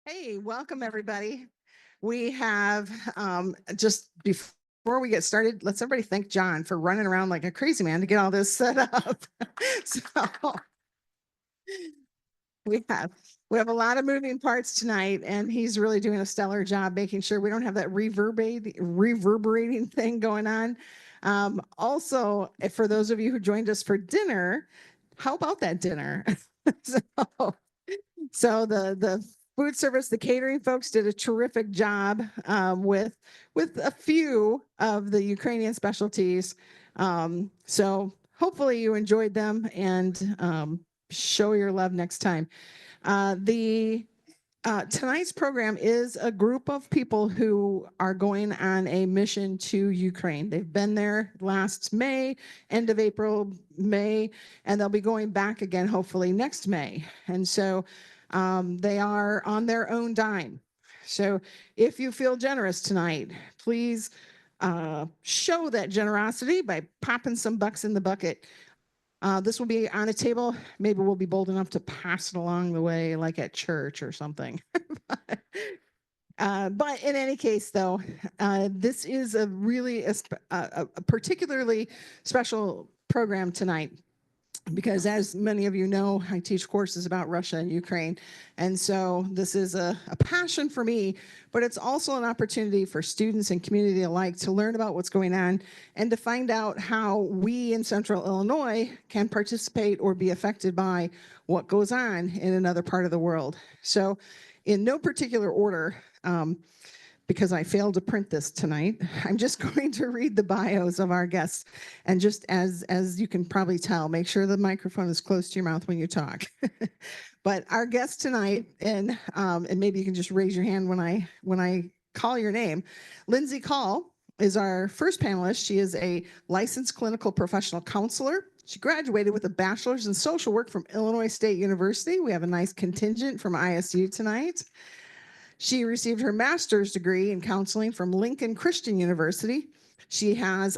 Hey, welcome everybody. We have just before we get started, let's everybody thank John for running around like a crazy man to get all this set up. So we have we have a lot of moving parts tonight, and he's really doing a stellar job making sure we don't have that reverberating thing going on. Also, for those of you who joined us for dinner, how about that dinner? so so the food service, the catering folks did a terrific job with a few of the Ukrainian specialties. So hopefully you enjoyed them, and show your love next time. The tonight's program is a group of people who are going on a mission to Ukraine. They've been there last May, end of April, May, and they'll be going back again hopefully next May. And so they are on their own dime. So if you feel generous tonight, please show that generosity by popping some bucks in the bucket. This will be on a table. Maybe we'll be bold enough to pass it along the way, like at church or something. But in any case, though, this is a really a particularly special program tonight, because as many of you know, I teach courses about Russia and Ukraine. And so this is a passion for me, but it's also an opportunity for students and community alike to learn about what's going on and to find out how we in Central Illinois can participate or be affected by what goes on in another part of the world. So in no particular order, because I failed to print this tonight, I'm just going to read the bios of our guests. And just as you can probably tell, make sure the microphone is close to your mouth when you talk. But our guest tonight, and maybe you can just raise your hand when I call your name. Lindsay Call is our first panelist. She is a licensed clinical professional counselor. She graduated with a bachelor's in social work from Illinois State University. We have a nice contingent from ISU tonight. She received her master's degree in counseling from Lincoln Christian University. She has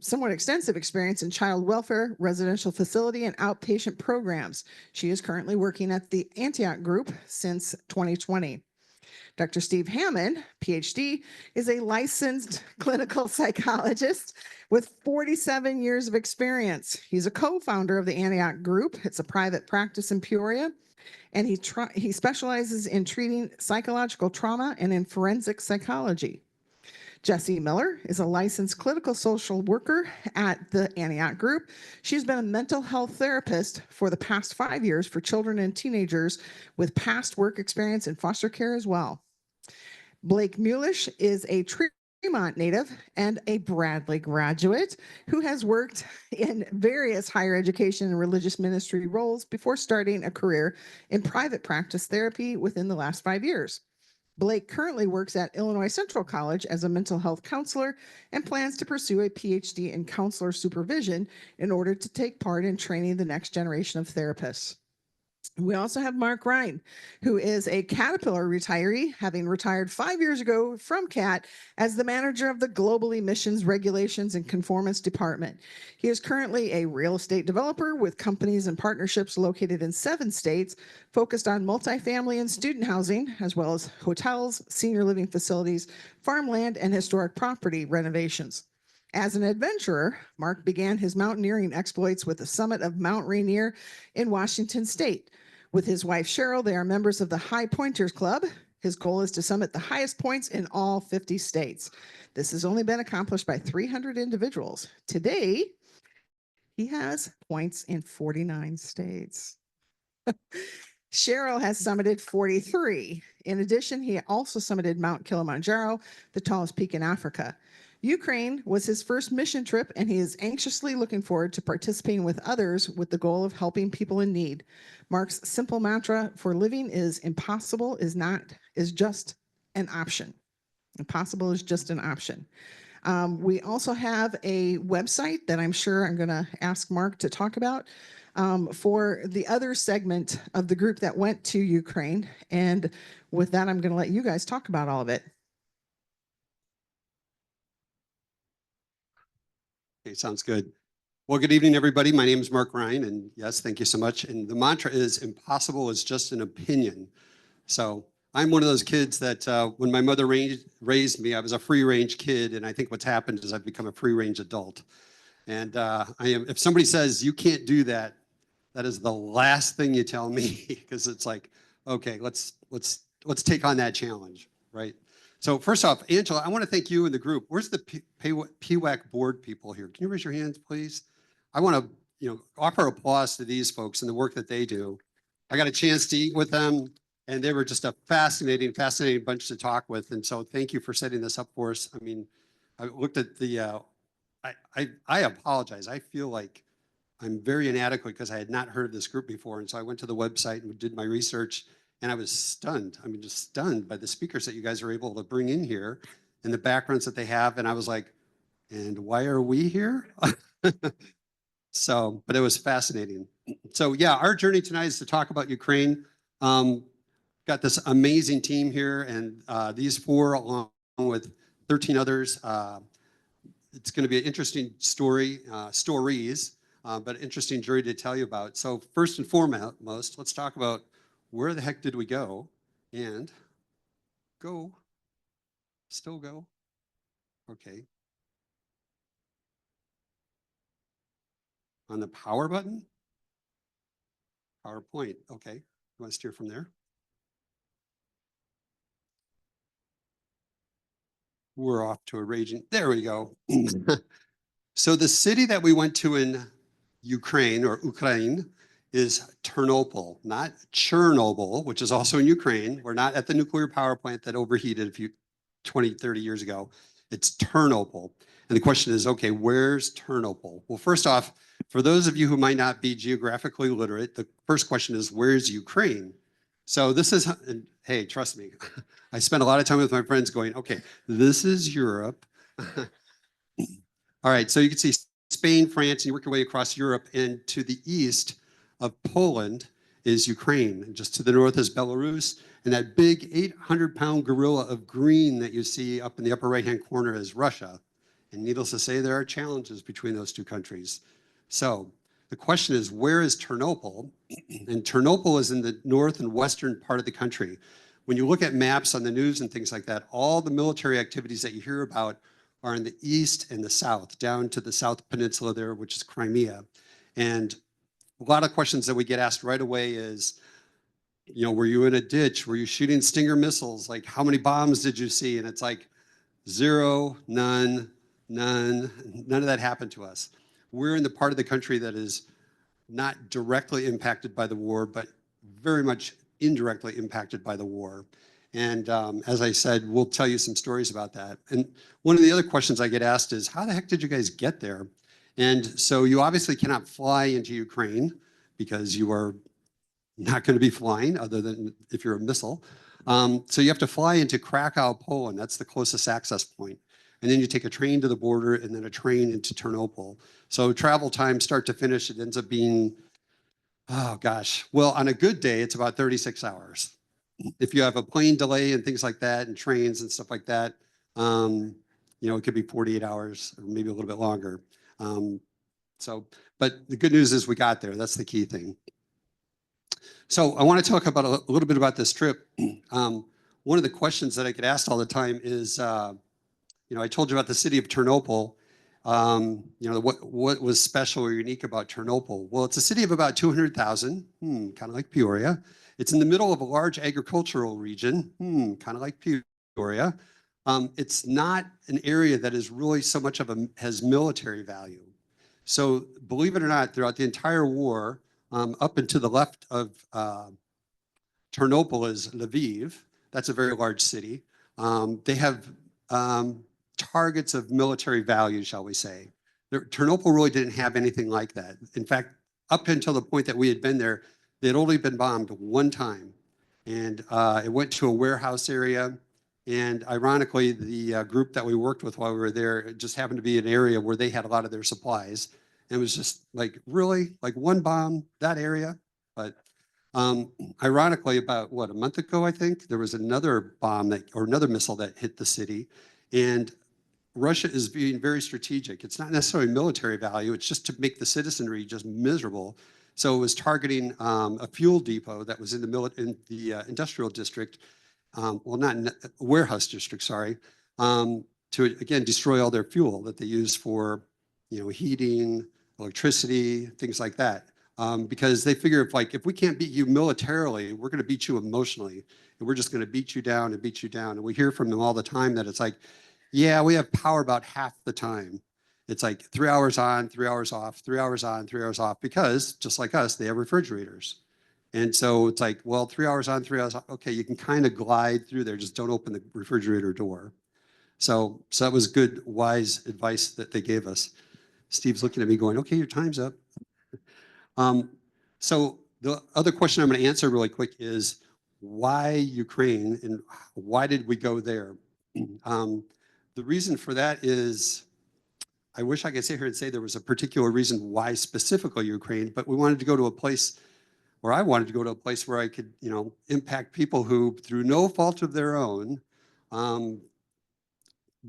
somewhat extensive experience in child welfare, residential facility, and outpatient programs. She is currently working at the Antioch group since 2020. Dr. Steve Hamon, PhD, is a licensed clinical psychologist with 47 years of experience. He's a co-founder of the Antioch group. It's a private practice in Peoria. And he specializes in treating psychological trauma and in forensic psychology. Jessie Miller is a licensed clinical social worker at the Antioch Group. She's been a mental health therapist for the past 5 years for children and teenagers with past work experience in foster care as well. Blake Mulish is a Tremont native and a Bradley graduate who has worked in various higher education and religious ministry roles before starting a career in private practice therapy within the last 5 years. Blake currently works at Illinois Central College as a mental health counselor and plans to pursue a PhD in counselor supervision in order to take part in training the next generation of therapists. We also have Mark Rein, who is a Caterpillar retiree, having retired 5 years ago from CAT as the manager of the Global Emissions Regulations and Conformance Department. He is currently a real estate developer with companies and partnerships located in 7 states, focused on multifamily and student housing, as well as hotels, senior living facilities, farmland, and historic property renovations. As an adventurer, Mark began his mountaineering exploits with the summit of Mount Rainier in Washington State. With his wife, Cheryl, they are members of the High Pointers Club. His goal is to summit the highest points in all 50 states. This has only been accomplished by 300 individuals. Today, he has points in 49 states. Cheryl has summited 43. In addition, he also summited Mount Kilimanjaro, the tallest peak in Africa. Ukraine was his first mission trip, and he is anxiously looking forward to participating with others with the goal of helping people in need. Mark's simple mantra for living is impossible is just an option. Impossible is just an option. We also have a website that I'm sure I'm going to ask Mark to talk about for the other segment of the group that went to Ukraine. And with that, I'm going to let you guys talk about all of it. Okay, sounds good. Well, good evening, everybody. My name is Mark Rein, and yes, thank you so much. And the mantra is impossible is just an opinion. So I'm one of those kids that when my mother raised me, I was a free range kid. And I think what's happened is I've become a free range adult. And if somebody says you can't do that, that is the last thing you tell me because it's like, okay, let's take on that challenge, right? So first off, Angela, I want to thank you and the group. Where's the PAWAC board people here? Can you raise your hands, please? I want to, offer applause to these folks and the work that they do. I got a chance to eat with them, and they were just a fascinating bunch to talk with. And so thank you for setting this up for us. I mean, I looked at the, I apologize. I feel like I'm very inadequate because I had not heard of this group before. And so I went to the website and did my research, and I was stunned. I mean, just stunned by the speakers that you guys are able to bring in here and the backgrounds that they have. And I was like, and why are we here? So, but it was fascinating. So yeah, our journey tonight is to talk about Ukraine. Got this amazing team here, and these four, along with 13 others, it's going to be an interesting stories, but interesting jury to tell you about. So first and foremost, let's talk about where the heck did we go and still go. Okay. On the power button, PowerPoint. Okay. You want to steer from there? We're off to a raging. There we go. So the city that we went to in Ukraine is Ternopil, not Chernobyl, which is also in Ukraine. We're not at the nuclear power plant that overheated a few 20, 30 years ago. It's Ternopil. And the question is, okay, where's Ternopil? Well, first off, for those of you who might not be geographically literate, the first question is, where's Ukraine? So this is, and hey, trust me, I spent a lot of time with my friends going, okay, this is Europe. All right, so you can see Spain, France, and you work your way across Europe, and to the east of Poland is Ukraine, and just to the north is Belarus, and that big 800-pound gorilla of green that you see up in the upper right-hand corner is Russia. And needless to say, there are challenges between those two countries. So the question is, where is Ternopil? And Ternopil is in the north and western part of the country. When you look at maps on the news and things like that, all the military activities that you hear about are in the east and the south, down to the South Peninsula there, which is Crimea. And a lot of questions that we get asked right away is, were you in a ditch? Were you shooting Stinger missiles? Like, how many bombs did you see? And it's like, zero, none of that happened to us. We're in the part of the country that is not directly impacted by the war, but very much indirectly impacted by the war. And as I said, we'll tell you some stories about that. And one of the other questions I get asked is, how the heck did you guys get there? And so you obviously cannot fly into Ukraine because you are not going to be flying other than if you're a missile. So you have to fly into Krakow, Poland. That's the closest access point. And then you take a train to the border and then a train into Ternopil. So travel time start to finish, it ends up being, oh gosh, well, on a good day, it's about 36 hours. If you have a plane delay and things like that and trains and stuff like that, it could be 48 hours or maybe a little bit longer. But the good news is we got there. That's the key thing. So I want to talk about a little bit about this trip. One of the questions that I get asked all the time is, I told you about the city of Ternopil. What was special or unique about Ternopil? Well, it's a city of about 200,000, kind of like Peoria. It's in the middle of a large agricultural region, kind of like Peoria. It's not an area that is really so much of has military value. So believe it or not, throughout the entire war, up and to the left of Ternopil is Lviv. That's a very large city. They have targets of military value, shall we say. Ternopil really didn't have anything like that. In fact, up until the point that we had been there, they had only been bombed one time. And it went to a warehouse area. And ironically, the group that we worked with while we were there, it just happened to be an area where they had a lot of their supplies. And it was just like, really? Like one bomb, that area? But ironically, about a month ago, I think, there was another bomb or another missile that hit the city. And Russia is being very strategic. It's not necessarily military value. It's just to make the citizenry just miserable. So it was targeting a fuel depot that was in the industrial district. well, not warehouse districts, sorry, to again destroy all their fuel that they use for, heating, electricity, things like that. Because they figure if we can't beat you militarily, we're going to beat you emotionally, and we're just going to beat you down and beat you down. And we hear from them all the time that it's like, yeah, we have power about half the time. It's like 3 hours on, 3 hours off, 3 hours on, 3 hours off, because just like us, they have refrigerators. And so it's like, well, 3 hours on, 3 hours off. Okay, you can kind of glide through there. Just don't open the refrigerator door. So that was good, wise advice that they gave us. Steve's looking at me going, okay, your time's up. So the other question I'm going to answer really quick is why Ukraine and why did we go there? The reason for that is, I wish I could sit here and say there was a particular reason why specifically Ukraine, but we wanted to go to a place, or I wanted to go to a place where I could, impact people who, through no fault of their own,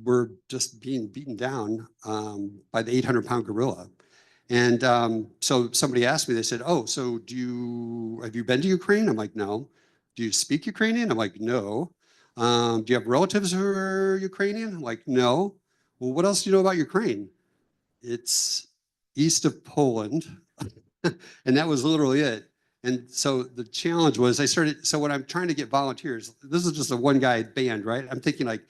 were just being beaten down by the 800-pound gorilla. And so somebody asked me, they said, oh, so have you been to Ukraine? I'm like, no. Do you speak Ukrainian? I'm like, no. Do you have relatives who are Ukrainian? I'm like, no. Well, what else do you know about Ukraine? It's east of Poland. And that was literally it. And so the challenge was so when I'm trying to get volunteers, this is just a one guy band, right? I'm thinking like,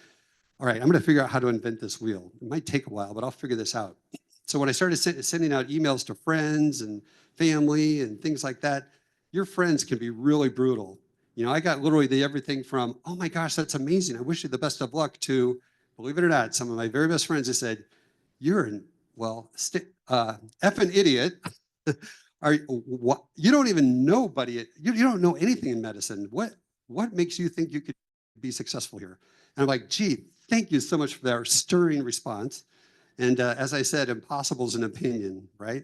all right, I'm going to figure out how to invent this wheel. It might take a while, but I'll figure this out. So when I started sending out emails to friends and family and things like that, your friends can be really brutal. I got literally everything from, oh my gosh, that's amazing, I wish you the best of luck, to, believe it or not, some of my very best friends, they said, you're effing idiot. You don't even know, buddy. You don't know anything in medicine. What makes you think you could be successful here? And I'm like, gee, thank you so much for that stirring response. And as I said, impossible is an opinion, right?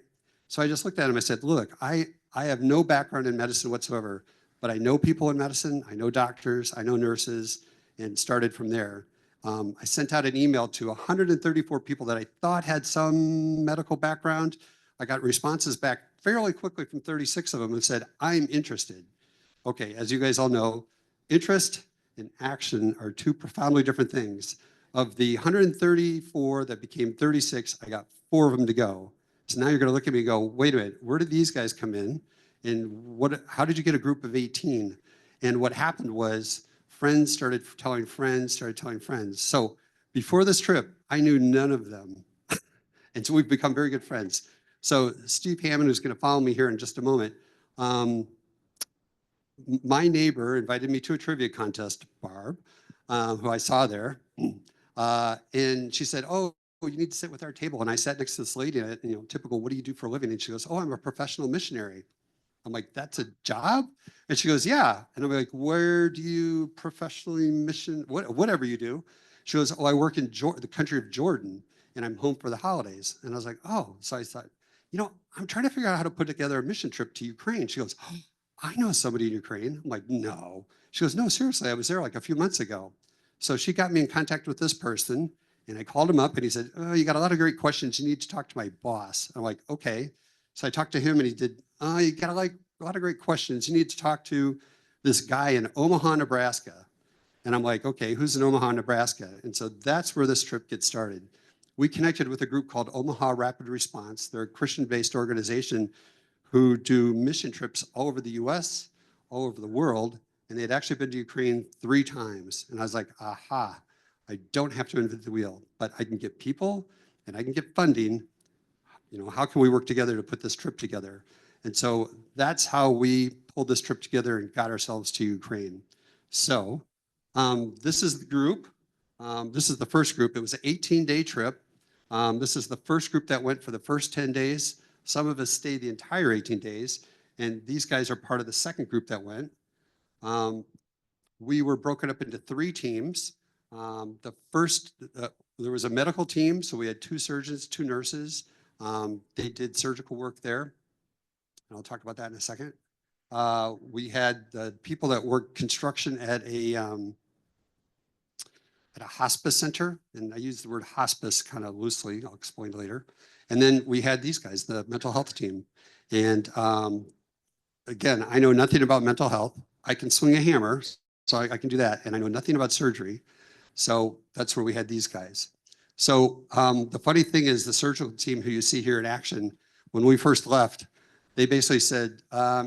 So I just looked at him. I said, look, I have no background in medicine whatsoever, but I know people in medicine. I know doctors. I know nurses, and started from there. I sent out an email to 134 people that I thought had some medical background. I got responses back fairly quickly from 36 of them and said, I'm interested. Okay, as you guys all know, interest and action are two profoundly different things. Of the 134 that became 36, I got 4 of them to go. So now you're going to look at me and go, wait a minute, where did these guys come in? And how did you get a group of 18? And what happened was friends started telling friends. So before this trip, I knew none of them. And so we've become very good friends. So Steve Hamon, who's going to follow me here in just a moment, my neighbor invited me to a trivia contest, Barb, who I saw there. And she said, oh, you need to sit with our table. And I sat next to this lady, and typical, what do you do for a living? And she goes, oh, I'm a professional missionary. I'm like, that's a job? And she goes, yeah. And I'm like, where do you professionally mission, whatever you do? She goes, oh, I work in the country of Jordan, and I'm home for the holidays. And I was like, oh. So I thought, I'm trying to figure out how to put together a mission trip to Ukraine. She goes, oh, I know somebody in Ukraine. I'm like, no. She goes, no, seriously, I was there like a few months ago. So she got me in contact with this person, and I called him up, and he said, oh, you got a lot of great questions. You need to talk to my boss. I'm like, okay. So I talked to him, and he did, oh, you got a lot of great questions. You need to talk to this guy in Omaha, Nebraska. And I'm like, okay, who's in Omaha, Nebraska? And so that's where this trip gets started. We connected with a group called Omaha Rapid Response. They're a Christian-based organization who do mission trips all over the US, all over the world, and they'd actually been to Ukraine 3 times. And I was like, aha, I don't have to invent the wheel, but I can get people and I can get funding. How can we work together to put this trip together? And so that's how we pulled this trip together and got ourselves to Ukraine. So this is the group. This is the first group. It was an 18-day trip. This is the first group that went for the first 10 days. Some of us stayed the entire 18 days, and these guys are part of the second group that went. We were broken up into 3 teams. The first, there was a medical team, so we had 2 surgeons, 2 nurses. They did surgical work there, and I'll talk about that in a second. We had the people that worked construction at a hospice center, and I use the word hospice kind of loosely. I'll explain later. And then we had these guys, the mental health team. And again, I know nothing about mental health. I can swing a hammer, So I can do that. And I know nothing about surgery. So that's where we had these guys. So the funny thing is the surgical team who you see here in action, when we first left, they basically said,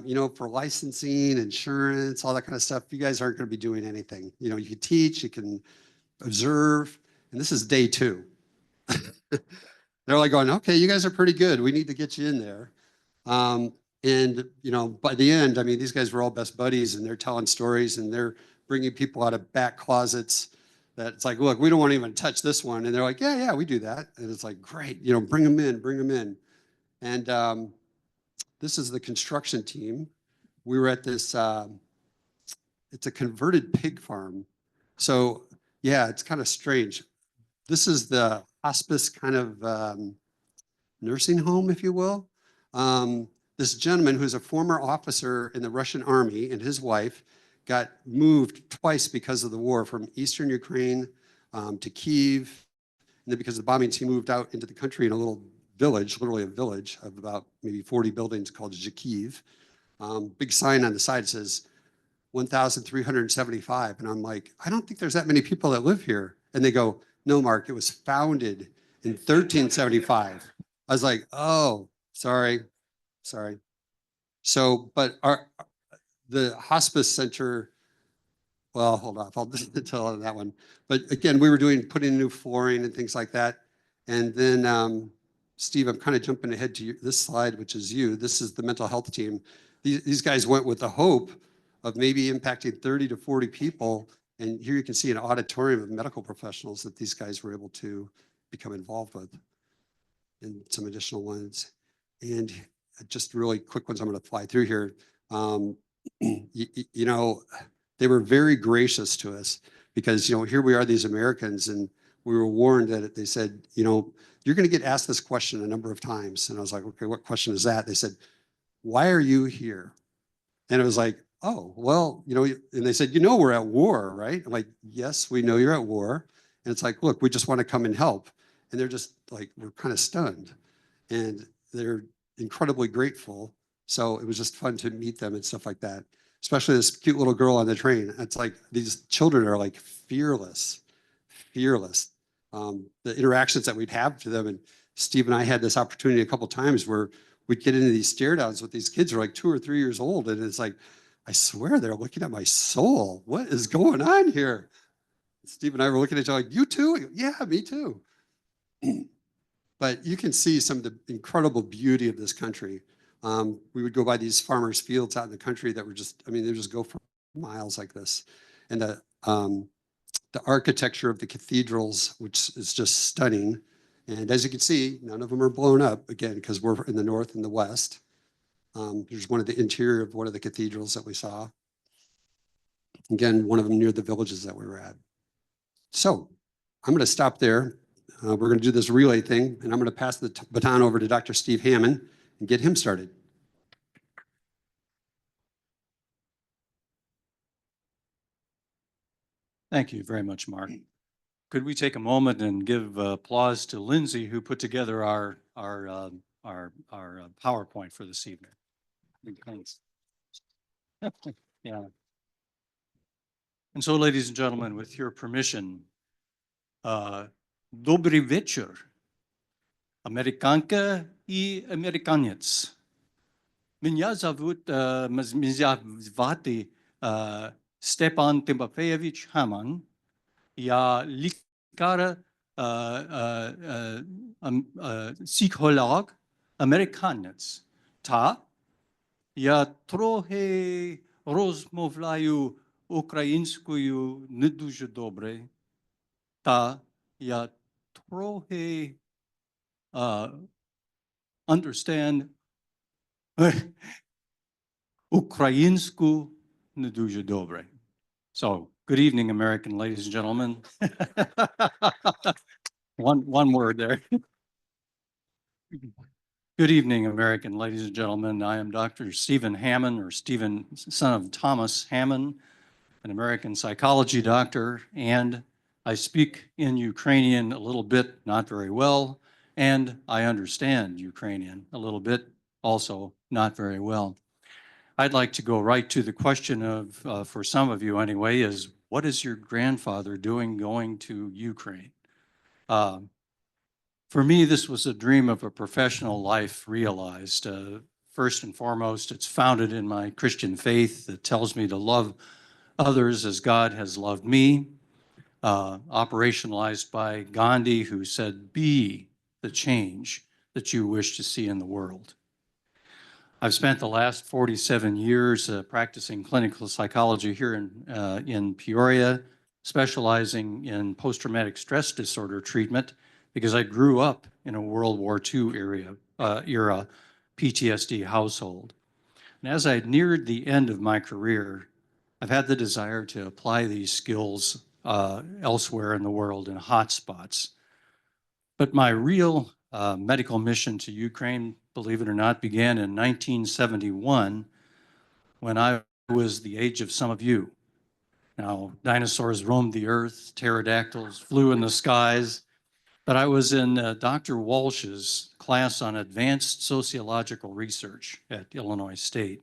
you know, for licensing, insurance, all that kind of stuff, you guys aren't going to be doing anything. You know, you can teach, you can observe, and this is day 2. They're like going, okay, you guys are pretty good. We need to get you in there. And, you know, by the end, I mean, these guys were all best buddies and they're telling stories and they're bringing people out of back closets that it's like, look, we don't want to even touch this one. And they're like, yeah, yeah, we do that. And it's like, great, you know, bring them in, bring them in. And this is the construction team. We were at this, it's a converted pig farm. So yeah, it's kind of strange. This is the hospice kind of nursing home, if you will. This gentleman who's a former officer in the Russian army and his wife got moved twice because of the war from Eastern Ukraine to Kyiv. And then because of the bombings, he moved out into the country in a little village, literally a village of about maybe 40 buildings called Zhikiv. Big sign on the side says 1,375. And I'm like, I don't think there's that many people that live here. And they go, no, Mark, it was founded in 1375. I was like, oh, sorry. So, but the hospice center, well, hold on, I'll tell that one. But again, we were putting in new flooring and things like that. And then, Steve, I'm kind of jumping ahead to this slide, which is you. This is the mental health team. These guys went with the hope of maybe impacting 30 to 40 people. And here you can see an auditorium of medical professionals that these guys were able to become involved with, and some additional ones. And just really quick ones I'm going to fly through here. You know, they were very gracious to us because, you know, here we are, these Americans, and we were warned that they said, you know, you're going to get asked this question a number of times. And I was like, okay, what question is that? They said, why are you here? And it was like, oh, well, you know, and they said, you know, we're at war, right? I'm like, yes, we know you're at war. And it's like, look, we just want to come and help. And they're just like, we're kind of stunned. And they're incredibly grateful. So it was just fun to meet them and stuff like that. Especially this cute little girl on the train. It's like these children are like fearless. The interactions that we'd have to them, and Steve and I had this opportunity a couple of times where we'd get into these stare downs with these kids who are like 2 or 3 years old, and it's like, I swear they're looking at my soul. What is going on here? Steve and I were looking at each other like, you too? Yeah, me too. But you can see some of the incredible beauty of this country. We would go by these farmers' fields out in the country that were just, I mean, they just go for miles like this. And the architecture of the cathedrals, which is just stunning. And as you can see, none of them are blown up, again, because we're in the north and the west. Here's one of the interior of one of the cathedrals that we saw. Again, one of them near the villages that we were at. So I'm going to stop there. We're going to do this relay thing, and I'm going to pass the baton over to Dr. Steve Hamon and get him started. Thank you very much, Mark. Could we take a moment and give applause to Lindsay, who put together our PowerPoint for this evening? Thanks. Yeah. And so, ladies and gentlemen, with your permission, Dobry wieczór, Amerykanka I Amerykaniec. Меня зовут Stepan Timofeyevich Hamon. Я лекар, психолог, американец. Та я трохи розмовляю українською не дуже добре. Та я трохи understand українську не дуже добре. So, good evening, American ladies and gentlemen. One word there. Good evening, American ladies and gentlemen. I am Dr. Stephen Hamon, or Stephen, son of Thomas Hamon, an American psychology doctor, and I speak in Ukrainian a little bit, not very well, and I understand Ukrainian a little bit, also not very well. I'd like to go right to the question of, for some of you anyway, is what is your grandfather doing going to Ukraine? For me, this was a dream of a professional life realized. First and foremost, it's founded in my Christian faith that tells me to love others as God has loved me, operationalized by Gandhi, who said, be the change that you wish to see in the world. I've spent the last 47 years practicing clinical psychology here in Peoria, specializing in post-traumatic stress disorder treatment because I grew up in a World War II era PTSD household. And as I neared the end of my career, I've had the desire to apply these skills elsewhere in the world in hotspots. But my real medical mission to Ukraine, believe it or not, began in 1971 when I was the age of some of you. Now, dinosaurs roamed the earth, pterodactyls flew in the skies, but I was in Dr. Walsh's class on advanced sociological research at Illinois State.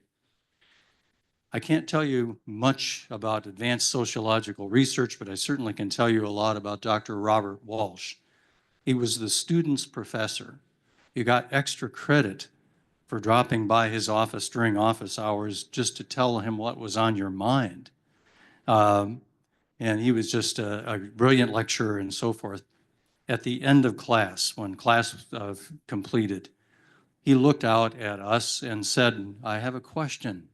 I can't tell you much about advanced sociological research, but I certainly can tell you a lot about Dr. Robert Walsh. He was the student's professor. You got extra credit for dropping by his office during office hours just to tell him what was on your mind. And he was just a brilliant lecturer and so forth. At the end of class, when class completed, he looked out at us and said, I have a question.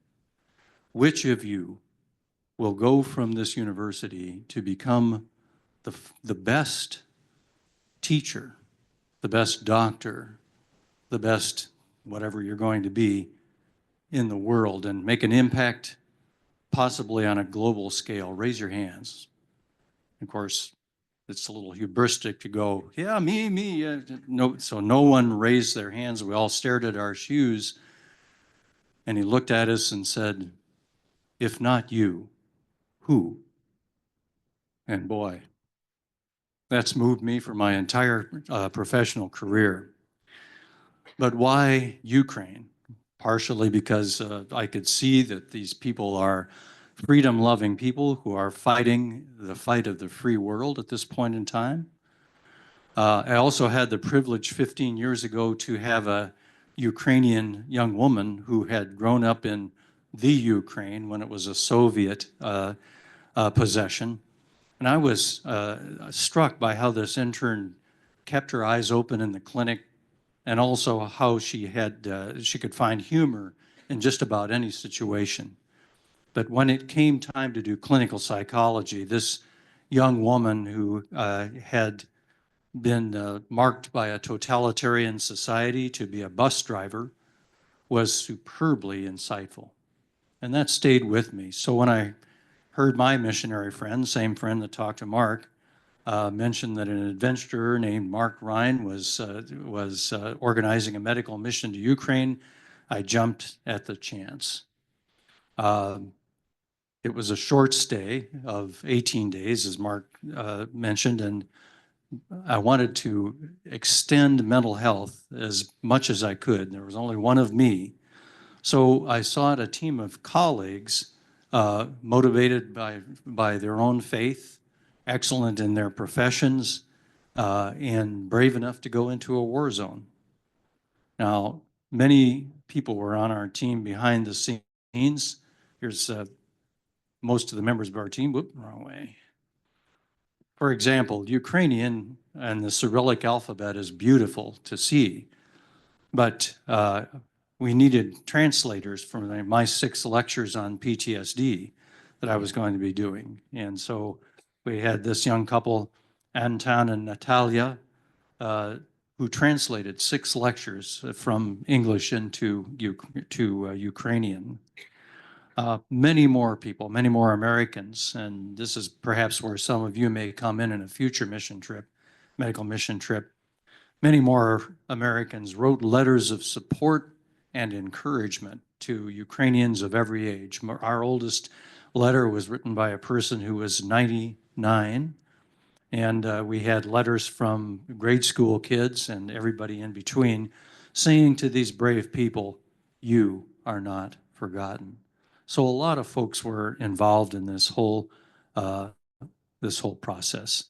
Which of you will go from this university to become the best teacher, the best doctor, the best whatever you're going to be in the world and make an impact possibly on a global scale? Raise your hands. Of course, it's a little hubristic to go, yeah, me. No, so no one raised their hands. We all stared at our shoes. And he looked at us and said, if not you, who? And boy, that's moved me for my entire professional career. But why Ukraine? Partially because I could see that these people are freedom-loving people who are fighting the fight of the free world at this point in time. I also had the privilege 15 years ago to have a Ukrainian young woman who had grown up in the Ukraine when it was a Soviet possession. And I was struck by how this intern kept her eyes open in the clinic and also how she could find humor in just about any situation. But when it came time to do clinical psychology, this young woman who had been marked by a totalitarian society to be a bus driver was superbly insightful. And that stayed with me. So when I heard my missionary friend, same friend that talked to Mark, mention that an adventurer named Mark Rein was organizing a medical mission to Ukraine, I jumped at the chance. It was a short stay of 18 days, as Mark mentioned, and I wanted to extend mental health as much as I could. There was only one of me. So I sought a team of colleagues motivated by their own faith, excellent in their professions, and brave enough to go into a war zone. Now, many people were on our team behind the scenes. Here's most of the members of our team. Whoop, wrong way. For example, Ukrainian and the Cyrillic alphabet is beautiful to see, but we needed translators for my 6 lectures on PTSD that I was going to be doing. And so we had this young couple, Anton and Natalia, who translated 6 lectures from English into Ukrainian. Many more people, many more Americans, and this is perhaps where some of you may come in a future mission trip, medical mission trip. Many more Americans wrote letters of support and encouragement to Ukrainians of every age. Our oldest letter was written by a person who was 99, and we had letters from grade school kids and everybody in between saying to these brave people, you are not forgotten. So a lot of folks were involved in this whole process.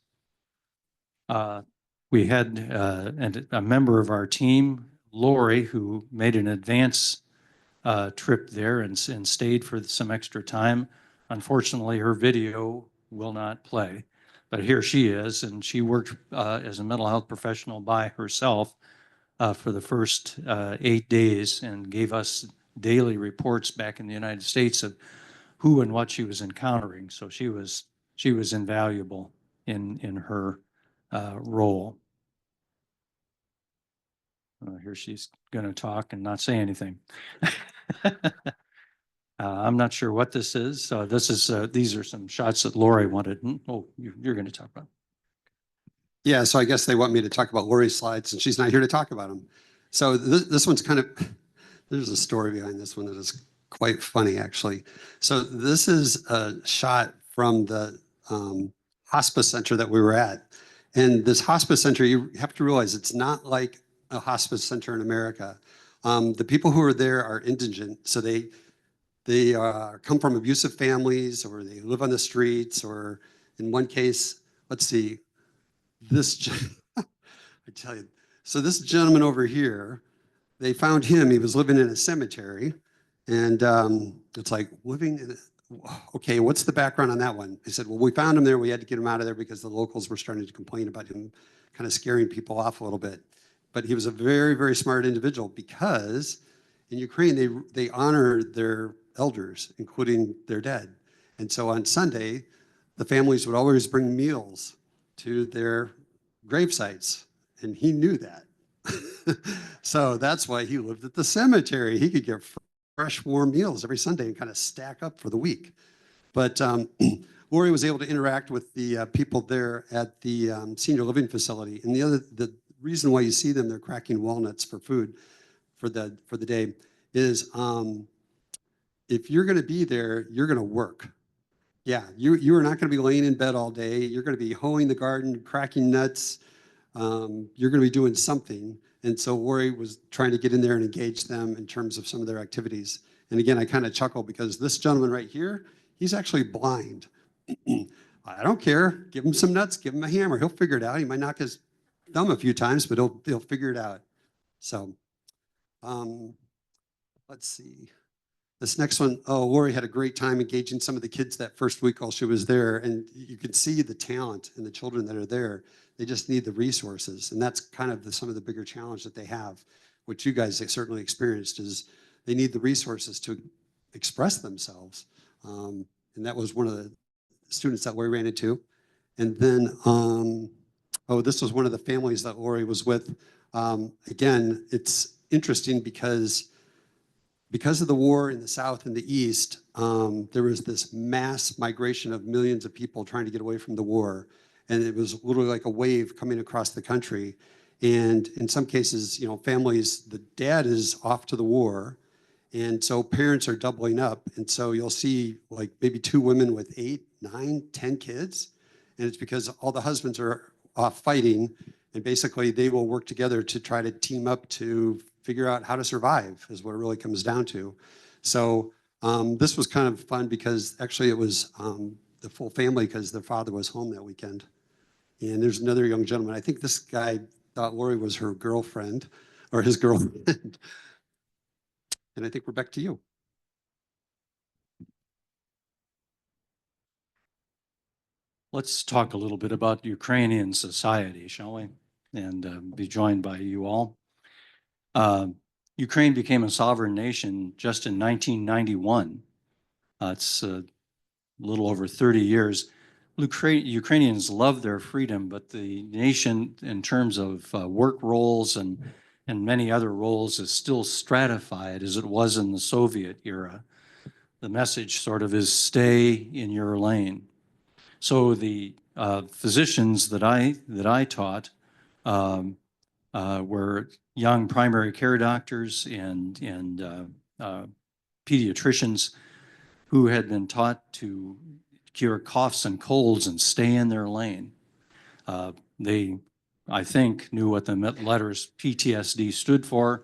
We had a member of our team, Lori, who made an advance trip there and stayed for some extra time. Unfortunately, her video will not play, but here she is, and she worked as a mental health professional by herself for the first 8 days and gave us daily reports back in the United States of who and what she was encountering. So she was invaluable in her role. Here she's going to talk and not say anything. I'm not sure what this is. These are some shots that Lori wanted. Oh, you're going to talk about. Yeah, so I guess they want me to talk about Lori's slides, and she's not here to talk about them. So this one's kind of, there's a story behind this one that is quite funny, actually. So this is a shot from the hospice center that we were at. And this hospice center, you have to realize it's not like a hospice center in America. The people who are there are indigent, so they come from abusive families, or they live on the streets, or in one case, let's see, I tell you, so this gentleman over here, they found him, he was living in a cemetery, and it's like living in okay, what's the background on that one? They said, well, we found him there, we had to get him out of there because the locals were starting to complain about him kind of scaring people off a little bit. But he was a very, very smart individual, because in Ukraine, they honor their elders, including their dead. And so on Sunday, the families would always bring meals to their grave sites, and he knew that. So that's why he lived at the cemetery. He could get fresh, warm meals every Sunday and kind of stack up for the week. But Lori was able to interact with the people there at the senior living facility. And the reason why you see them, they're cracking walnuts for food for the day, is if you're going to be there, you're going to work. Yeah, you are not going to be laying in bed all day. You're going to be hoeing the garden, cracking nuts. You're going to be doing something. And so Lori was trying to get in there and engage them in terms of some of their activities. And again, I kind of chuckle because this gentleman right here, he's actually blind. I don't care. Give him some nuts. Give him a hammer. He'll figure it out. He might knock his thumb a few times, but he'll figure it out. So let's see. This next one, oh, Lori had a great time engaging some of the kids that first week while she was there. And you can see the talent in the children that are there. They just need the resources. And that's kind of some of the bigger challenge that they have, which you guys certainly experienced, is they need the resources to express themselves. And that was one of the students that Lori ran into. And then, oh, this was one of the families that Lori was with. Again, it's interesting because of the war in the South and the East, there was this mass migration of millions of people trying to get away from the war. And it was literally like a wave coming across the country. And in some cases, you know, families, the dad is off to the war. And so parents are doubling up. And so you'll see like maybe 2 women with 8, 9, 10 kids. And it's because all the husbands are off fighting. And basically they will work together to try to team up to figure out how to survive, is what it really comes down to. So this was kind of fun because actually it was the full family, because their father was home that weekend. And there's another young gentleman. I think this guy thought Lori was her girlfriend or his girlfriend. And I think we're back to you. Let's talk a little bit about Ukrainian society, shall we? And be joined by you all. Ukraine became a sovereign nation just in 1991. It's a little over 30 years. Ukrainians love their freedom, but the nation, in terms of work roles and many other roles, is still stratified as it was in the Soviet era. The message sort of is stay in your lane. So the physicians that I taught were young primary care doctors and pediatricians who had been taught to cure coughs and colds and stay in their lane. They, I think, knew what the letters PTSD stood for,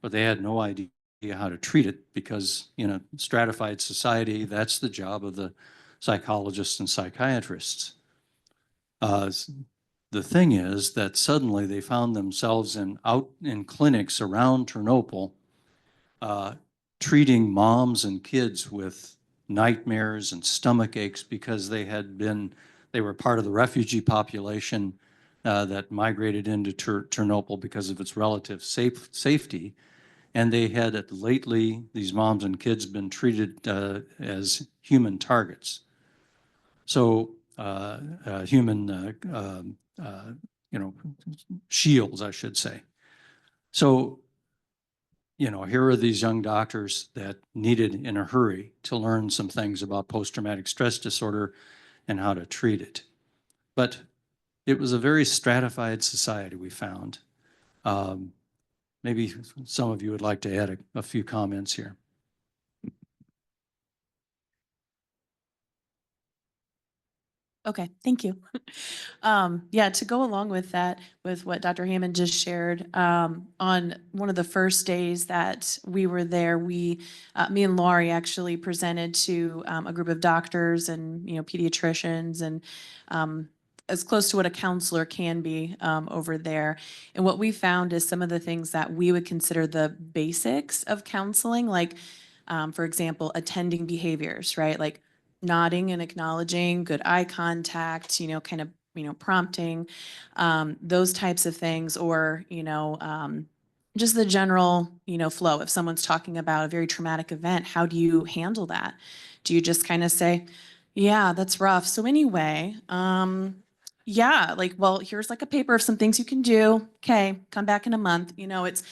but they had no idea how to treat it, because in a stratified society, that's the job of the psychologists and psychiatrists. The thing is that suddenly they found themselves out in clinics around Ternopil, treating moms and kids with nightmares and stomach aches because they were part of the refugee population that migrated into Ternopil because of its relative safety. And they had lately, these moms and kids, been treated as human targets. So human, shields, I should say. So, here are these young doctors that needed in a hurry to learn some things about post-traumatic stress disorder and how to treat it. But it was a very stratified society, we found. Maybe some of you would like to add a few comments here. Okay, thank you. Yeah, to go along with that, with what Dr. Hamon just shared, on one of the first days that we were there, me and Laurie actually presented to a group of doctors and, pediatricians and as close to what a counselor can be over there. And what we found is some of the things that we would consider the basics of counseling, like, for example, attending behaviors, right? Like nodding and acknowledging, good eye contact, kind of, prompting, those types of things, or, just the general, flow. If someone's talking about a very traumatic event, how do you handle that? Do you just kind of say, yeah, that's rough. So anyway, yeah, like, well, here's like a paper of some things you can do. Okay, come back in a month. It's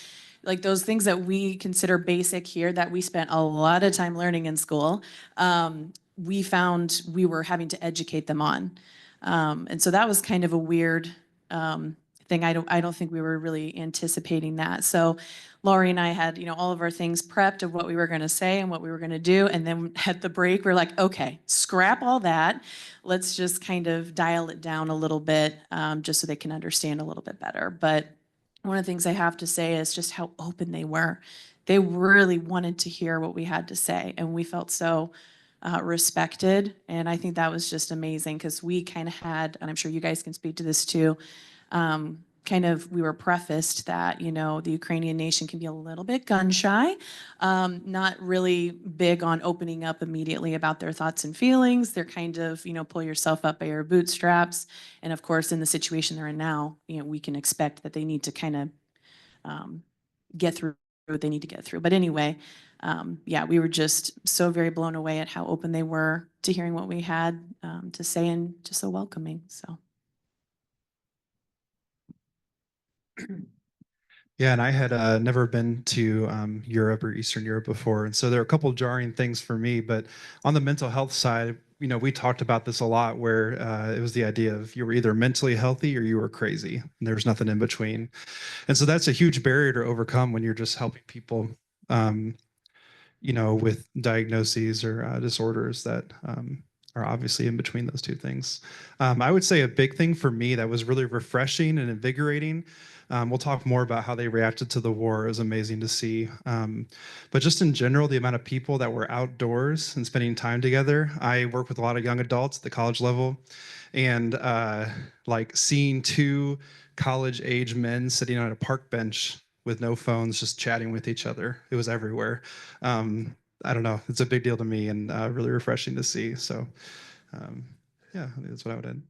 like those things that we consider basic here that we spent a lot of time learning in school. We found we were having to educate them on. And so that was kind of a weird thing. I don't think we were really anticipating that. So Laurie and I had, all of our things prepped of what we were going to say and what we were going to do. And then at the break, we're like, okay, scrap all that. Let's just kind of dial it down a little bit, just so they can understand a little bit better. But one of the things I have to say is just how open they were. They really wanted to hear what we had to say, and we felt so respected. And I think that was just amazing, because we kind of had, and I'm sure you guys can speak to this too, we were prefaced that, the Ukrainian nation can be a little bit gun shy, not really big on opening up immediately about their thoughts and feelings. They're kind of, pull yourself up by your bootstraps. And of course, in the situation they're in now, we can expect that they need to kind of get through what they need to get through. But anyway, yeah, we were just so very blown away at how open they were to hearing what we had to say, and just so welcoming. So. Yeah, and I had never been to Europe or Eastern Europe before. And so there are a couple of jarring things for me. But on the mental health side, we talked about this a lot, where it was the idea of you were either mentally healthy or you were crazy. And there's nothing in between. And so that's a huge barrier to overcome when you're just helping people, with diagnoses or disorders that are obviously in between those two things. I would say a big thing for me that was really refreshing and invigorating. We'll talk more about how they reacted to the war. It was amazing to see. But just in general, the amount of people that were outdoors and spending time together. I work with a lot of young adults at the college level, and like seeing two college-age men sitting on a park bench with no phones, just chatting with each other. It was everywhere. I don't know. It's a big deal to me, and really refreshing to see. So, yeah, I think that's what I would add.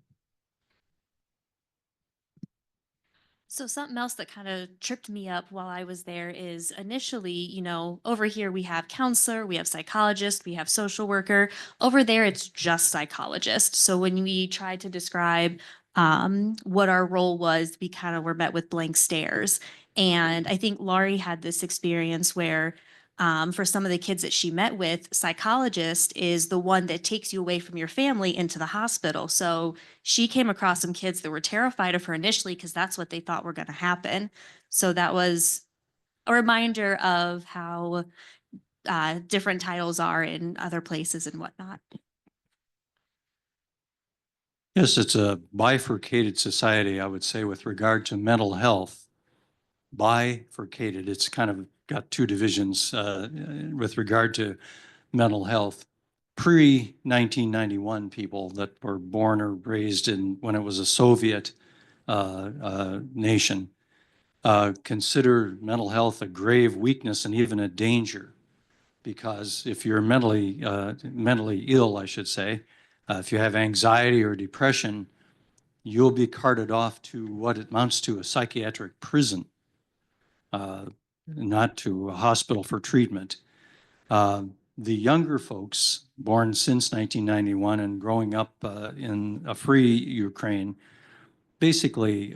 So something else that kind of tripped me up while I was there is initially, over here we have counselor, we have psychologist, we have social worker. Over there, it's just psychologist. So when we tried to describe what our role was, we kind of were met with blank stares. And I think Laurie had this experience where for some of the kids that she met with, psychologist is the one that takes you away from your family into the hospital. So she came across some kids that were terrified of her initially because that's what they thought were going to happen. So that was a reminder of how different titles are in other places and whatnot. Yes, it's a bifurcated society, I would say, with regard to mental health. bifurcated. It's kind of got two divisions with regard to mental health. Pre-1991 people that were born or raised in when it was a Soviet nation consider mental health a grave weakness and even a danger, because if you're mentally ill, I should say, if you have anxiety or depression, you'll be carted off to what amounts to a psychiatric prison, not to a hospital for treatment. The younger folks born since 1991 and growing up in a free Ukraine basically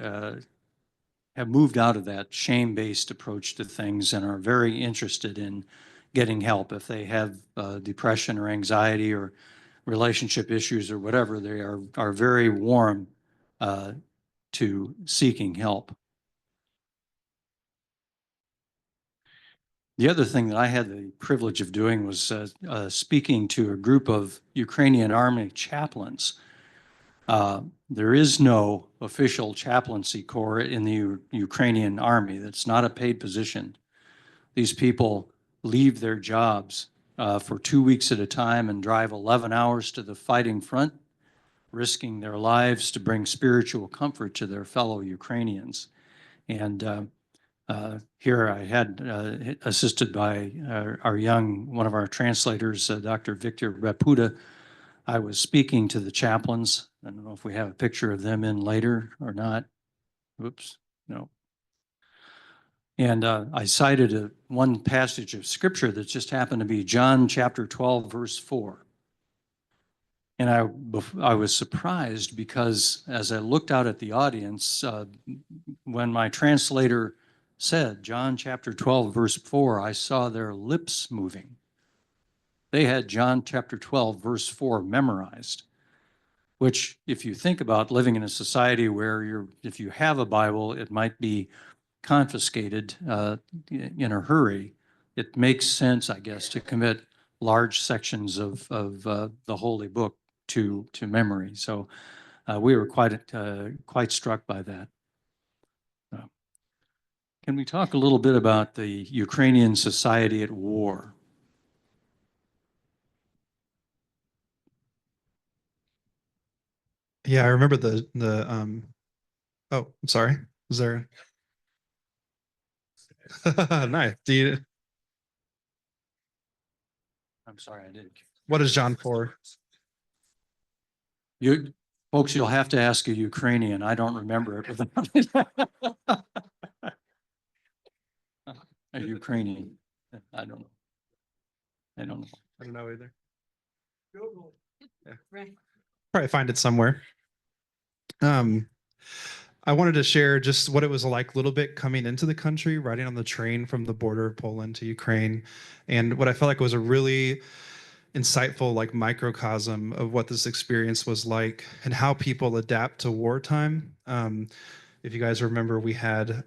have moved out of that shame-based approach to things and are very interested in getting help. If they have depression or anxiety or relationship issues or whatever, they are very warm to seeking help. The other thing that I had the privilege of doing was speaking to a group of Ukrainian army chaplains. There is no official chaplaincy corps in the Ukrainian army. That's not a paid position. These people leave their jobs for 2 weeks at a time and drive 11 hours to the fighting front, risking their lives to bring spiritual comfort to their fellow Ukrainians. And here I had, assisted by one of our translators, Dr. Victor Reputa. I was speaking to the chaplains. I don't know if we have a picture of them in later or not. Whoops, no. And I cited one passage of scripture that just happened to be John chapter 12, verse 4. And I was surprised because as I looked out at the audience, when my translator said John chapter 12, verse 4, I saw their lips moving. They had John chapter 12, verse 4 memorized, which if you think about living in a society where if you have a Bible, it might be confiscated in a hurry. It makes sense, I guess, to commit large sections of the Holy Book to memory. So we were quite struck by that. Can we talk a little bit about the Ukrainian society at war? Yeah, I remember oh, I'm sorry. Was there? Nice. I'm sorry, I didn't. What is John 4? You folks, you'll have to ask a Ukrainian. I don't remember it. A Ukrainian. I don't know. I don't know. I don't know either. Yeah. Right. Probably find it somewhere. I wanted to share just what it was like a little bit coming into the country, riding on the train from the border of Poland to Ukraine, and what I felt like was a really insightful like microcosm of what this experience was like and how people adapt to wartime. If you guys remember, we had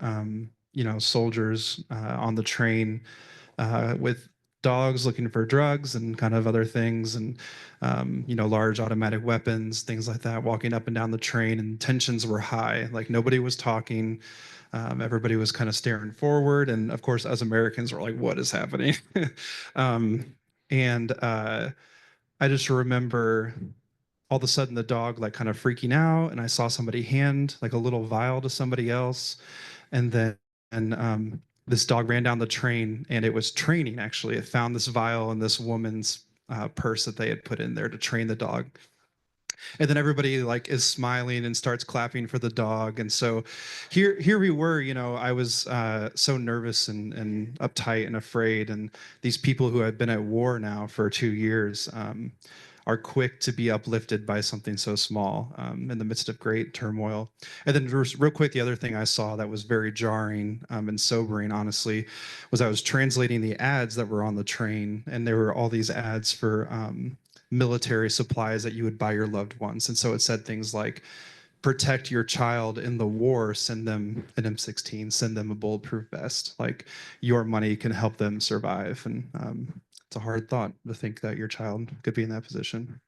soldiers on the train with dogs looking for drugs and kind of other things, and large automatic weapons, things like that, walking up and down the train, and tensions were high. Like nobody was talking. Everybody was kind of staring forward, and of course, as Americans, we're like, "What is happening?" And I just remember all of a sudden the dog like kind of freaking out, and I saw somebody hand like a little vial to somebody else, and then this dog ran down the train, and it was training actually. It found this vial in this woman's purse that they had put in there to train the dog. And then everybody like is smiling and starts clapping for the dog. And so here we were, I was so nervous and uptight and afraid. And these people who had been at war now for 2 years are quick to be uplifted by something so small in the midst of great turmoil. And then real quick, the other thing I saw that was very jarring and sobering, honestly, was I was translating the ads that were on the train, and there were all these ads for military supplies that you would buy your loved ones. And so it said things like, protect your child in the war, send them an M16, send them a bulletproof vest. Like your money can help them survive. And it's a hard thought to think that your child could be in that position.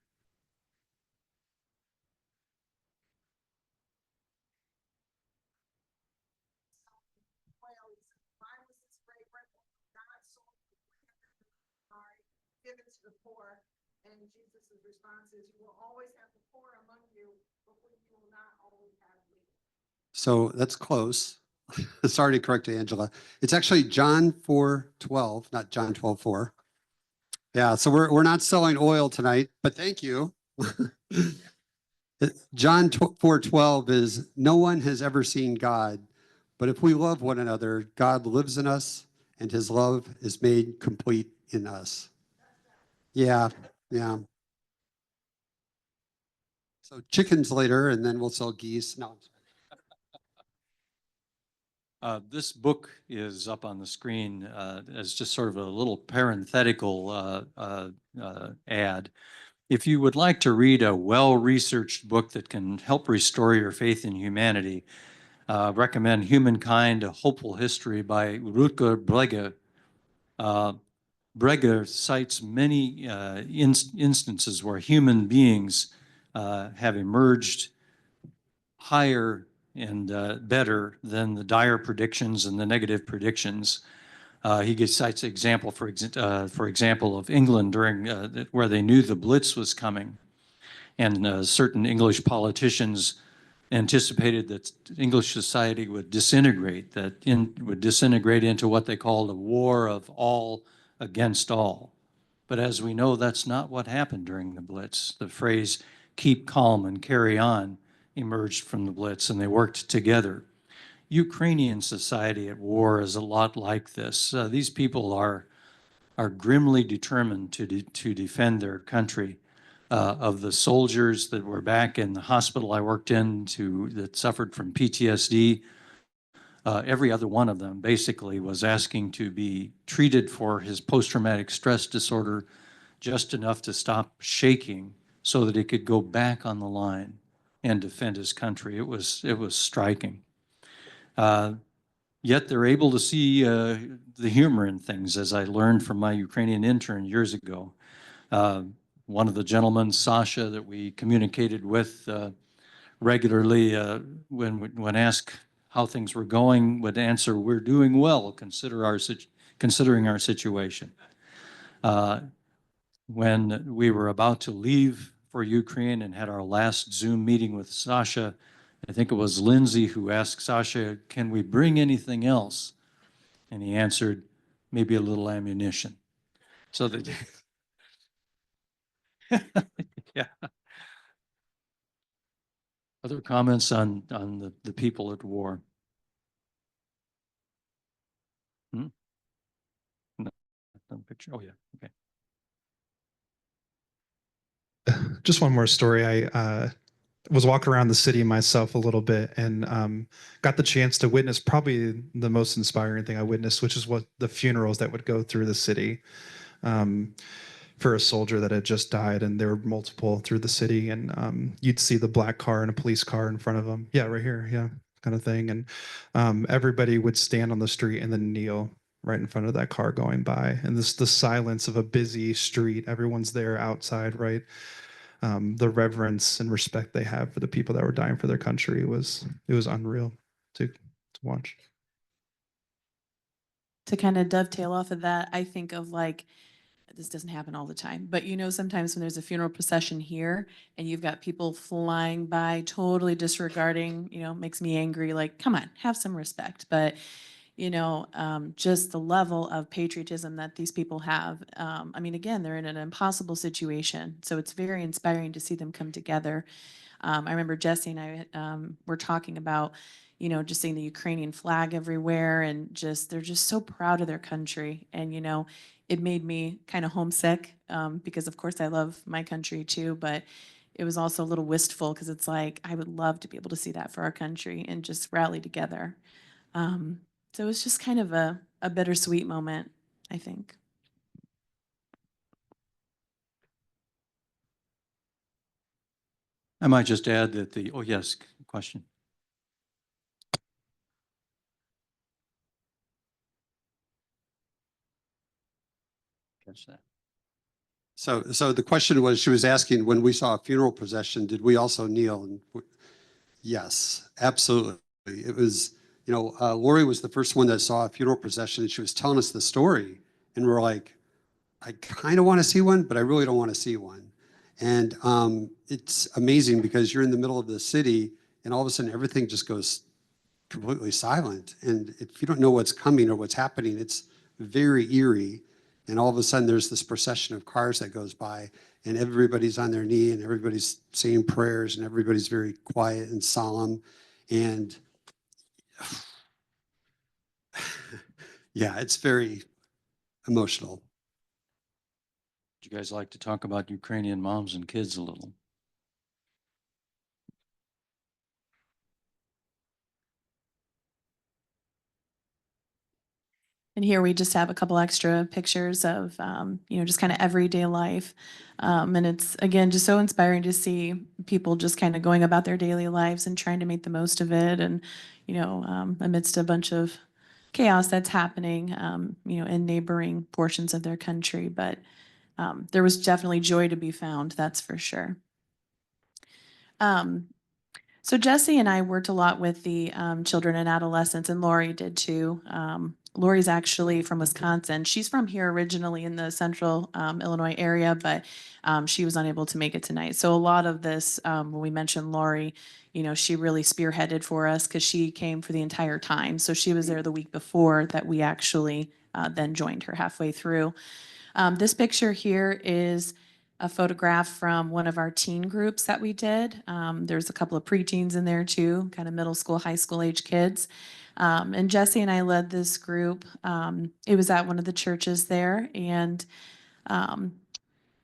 the poor. And Jesus' response is, you will always have the poor among you, but you will not always have me. So that's close. Sorry to correct you, Angela. It's actually John 4:12, not John 12:4. Yeah, so we're not selling oil tonight, but thank you. John 4:12 is, no one has ever seen God, but if we love one another, God lives in us and his love is made complete in us. Yeah, yeah. So chickens later, and then we'll sell geese. No. This book is up on the screen as just sort of a little parenthetical ad. If you would like to read a well-researched book that can help restore your faith in humanity, recommend Humankind, A Hopeful History by Rutger Bregge. Bregge cites many instances where human beings have emerged higher and better than the dire predictions and the negative predictions. He cites example, for example, of England during where they knew the Blitz was coming, and certain English politicians anticipated that English society would disintegrate, would disintegrate into what they called a war of all against all. But as we know, that's not what happened during the Blitz. The phrase "keep calm and carry on" emerged from the Blitz, and they worked together. Ukrainian society at war is a lot like this. These people are grimly determined to defend their country. Of the soldiers that were back in the hospital I worked in that suffered from PTSD, every other one of them basically was asking to be treated for his post-traumatic stress disorder just enough to stop shaking so that he could go back on the line and defend his country. It was striking. Yet they're able to see the humor in things, as I learned from my Ukrainian intern years ago. One of the gentlemen, Sasha, that we communicated with regularly, when asked how things were going, would answer, "We're doing well, considering our situation." When we were about to leave for Ukraine and had our last Zoom meeting with Sasha, I think it was Lindsay who asked Sasha, "Can we bring anything else?" And he answered, "Maybe a little ammunition." So that, yeah. Other comments on the people at war? Hmm? No, no picture. Oh yeah, okay. Just one more story. I was walking around the city myself a little bit and got the chance to witness probably the most inspiring thing I witnessed, which is what the funerals that would go through the city for a soldier that had just died. And there were multiple through the city, and you'd see the black car and a police car in front of them. Yeah, right here. Yeah, kind of thing. And everybody would stand on the street and then kneel right in front of that car going by. And the silence of a busy street, everyone's there outside, right? The reverence and respect they have for the people that were dying for their country was unreal to watch. To kind of dovetail off of that, I think of like, this doesn't happen all the time, but sometimes when there's a funeral procession here and you've got people flying by, totally disregarding, makes me angry. Like, come on, have some respect. But just the level of patriotism that these people have. I mean, again, they're in an impossible situation, so it's very inspiring to see them come together. I remember Jesse and I were talking about, just seeing the Ukrainian flag everywhere, and they're just so proud of their country. And, it made me kind of homesick because, of course, I love my country too, but it was also a little wistful because it's like, I would love to be able to see that for our country and just rally together. So it was just kind of a bittersweet moment, I think. I might just add that oh yes, question. Catch that. So the question was, she was asking, when we saw a funeral procession, did we also kneel? And yes, absolutely. It was, Lori was the first one that saw a funeral procession, and she was telling us the story, and we're like, I kind of want to see one, but I really don't want to see one. And it's amazing because you're in the middle of the city and all of a sudden everything just goes completely silent. And if you don't know what's coming or what's happening, it's very eerie. And all of a sudden there's this procession of cars that goes by and everybody's on their knee and everybody's saying prayers and everybody's very quiet and solemn. And yeah, it's very emotional. Would you guys like to talk about Ukrainian moms and kids a little? And here we just have a couple extra pictures of, just kind of everyday life. And it's, again, just so inspiring to see people just kind of going about their daily lives and trying to make the most of it. And, amidst a bunch of chaos that's happening, in neighboring portions of their country. But there was definitely joy to be found, that's for sure. So Jesse and I worked a lot with the children and adolescents, and Lori did too. Lori's actually from Wisconsin. She's from here originally in the central Illinois area, but she was unable to make it tonight. So a lot of this, when we mentioned Lori, she really spearheaded for us because she came for the entire time. So she was there the week before that we actually then joined her halfway through. This picture here is a photograph from one of our teen groups that we did. There's a couple of preteens in there too, kind of middle school, high school age kids. And Jesse and I led this group. It was at one of the churches there, and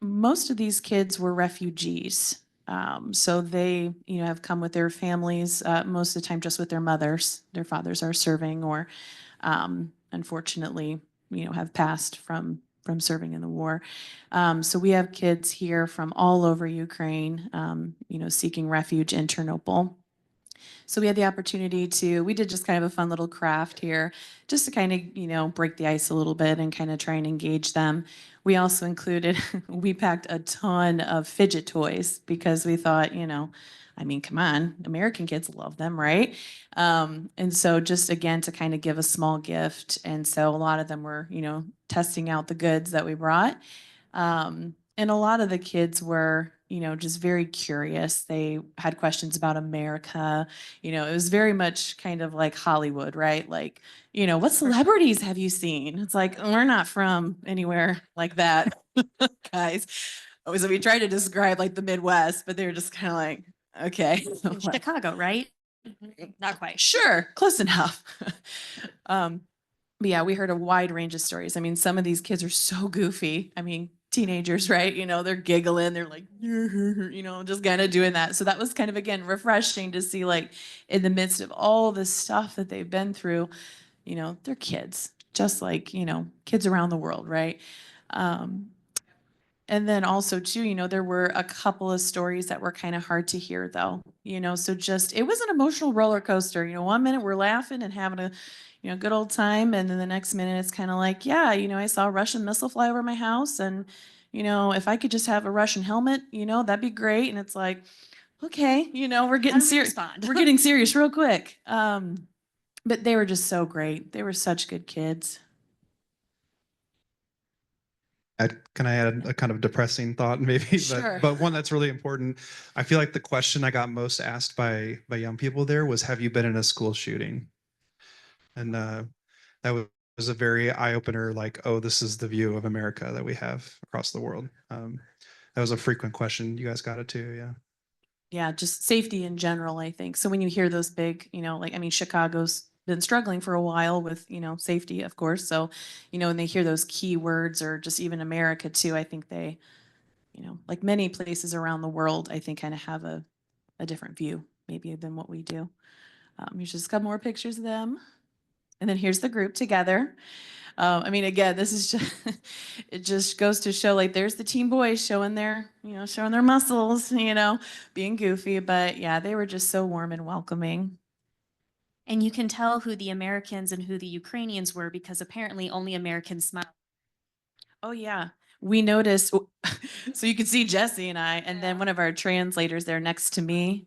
most of these kids were refugees. So they, have come with their families, most of the time just with their mothers. Their fathers are serving or, unfortunately, have passed from serving in the war. So we have kids here from all over Ukraine, seeking refuge in Chernobyl. So we had the opportunity we did just kind of a fun little craft here, just to kind of, break the ice a little bit and kind of try and engage them. We also included, we packed a ton of fidget toys because we thought, come on, American kids love them, right? And so just again, to kind of give a small gift. And so a lot of them were, testing out the goods that we brought. And a lot of the kids were, just very curious. They had questions about America. It was very much kind of like Hollywood, right? Like, what celebrities have you seen? It's like, we're not from anywhere like that, guys. So we tried to describe like the Midwest, but they were just kind of like, okay. Chicago, right? Not quite. Sure, close enough. But yeah, we heard a wide range of stories. I mean, some of these kids are so goofy. I mean, teenagers, right? They're giggling, they're like, just kind of doing that. So that was kind of, again, refreshing to see, like, in the midst of all the stuff that they've been through, they're kids, just like, kids around the world, right? And then also too, there were a couple of stories that were kind of hard to hear though, so just, it was an emotional roller coaster. 1 minute we're laughing and having a, good old time. And then the next minute it's kind of like, yeah, I saw a Russian missile fly over my house and, if I could just have a Russian helmet, that'd be great. And it's like, okay, we're getting serious. We're getting serious real quick. But they were just so great. They were such good kids. Can I add a kind of depressing thought maybe, Sure. but one that's really important? I feel like the question I got most asked by young people there was, have you been in a school shooting? And that was a very eye-opener, like, oh, this is the view of America that we have across the world. That was a frequent question. You guys got it too, yeah. Yeah, just safety in general, I think. So when you hear those big, Chicago's been struggling for a while with, safety, of course. So, when they hear those key words or just even America too, I think they, like many places around the world, I think kind of have a different view maybe than what we do. Here's just a couple more pictures of them. And then here's the group together. Again, this is just, it just goes to show, like, there's the teen boys showing their, showing their muscles, being goofy. But yeah, they were just so warm and welcoming. And you can tell who the Americans and who the Ukrainians were because apparently only Americans smile. Oh yeah, we noticed. So you could see Jesse and I, and then one of our translators there next to me.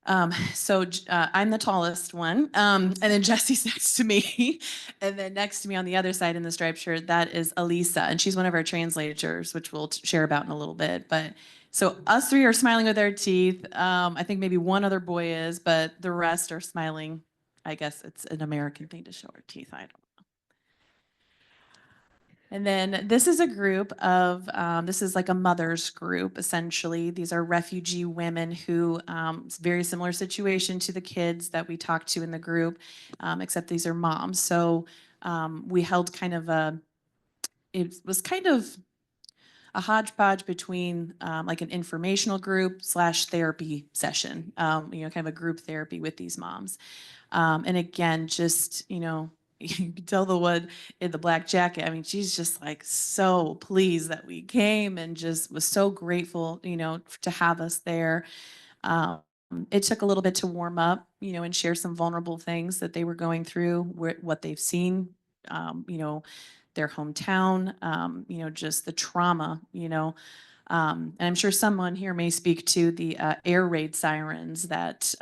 I'm the tallest one. And then Jesse's next to me. And then next to me on the other side in the striped shirt, that is Elisa. And she's one of our translators, which we'll share about in a little bit. But so us three are smiling with our teeth. I think maybe one other boy is, but the rest are smiling. I guess it's an American thing to show our teeth. I don't know. And then this is a group of, this is like a mother's group, essentially. These are refugee women who, it's a very similar situation to the kids that we talked to in the group, except these are moms. So we held kind of it was kind of a hodgepodge between like an informational group / therapy session, kind of a group therapy with these moms. And again, just, you can tell the one in the black jacket. I mean, she's just like so pleased that we came and just was so grateful, to have us there. It took a little bit to warm up, and share some vulnerable things that they were going through, what they've seen, their hometown, just the trauma, and I'm sure someone here may speak to the air raid sirens that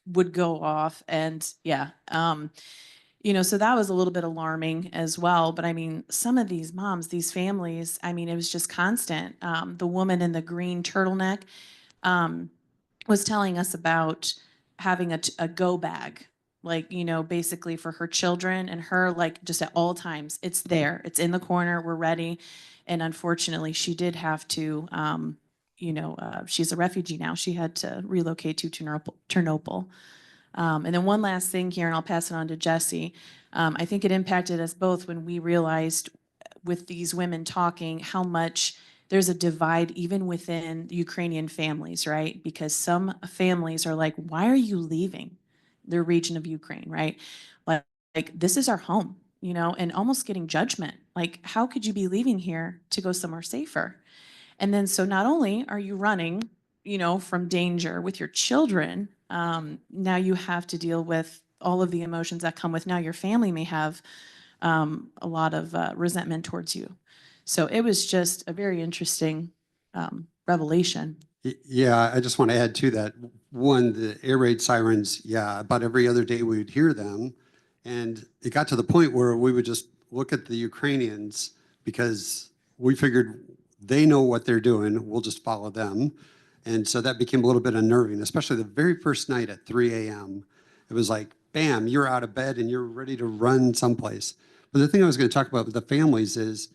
would go off. And yeah, so that was a little bit alarming as well. But I mean, some of these moms, these families, I mean, it was just constant. The woman in the green turtleneck was telling us about having a go bag, like, basically for her children and her, like, just at all times. It's there, it's in the corner, we're ready. And unfortunately, she did have to, she's a refugee now. She had to relocate to Ternopil. And then one last thing here, and I'll pass it on to Jesse. I think it impacted us both when we realized with these women talking how much there's a divide even within Ukrainian families, right? Because some families are like, why are you leaving the region of Ukraine, right? Like this is our home, and almost getting judgment. Like, how could you be leaving here to go somewhere safer? And then so not only are you running, from danger with your children, now you have to deal with all of the emotions that come with now your family may have a lot of resentment towards you. So it was just a very interesting revelation. Yeah, I just want to add to that. One, the air raid sirens, yeah, about every other day we would hear them. And it got to the point where we would just look at the Ukrainians because we figured they know what they're doing, we'll just follow them. And so that became a little bit unnerving, especially the very first night at 3 a.m. It was like, bam, you're out of bed and you're ready to run someplace. But the thing I was going to talk about with the families is,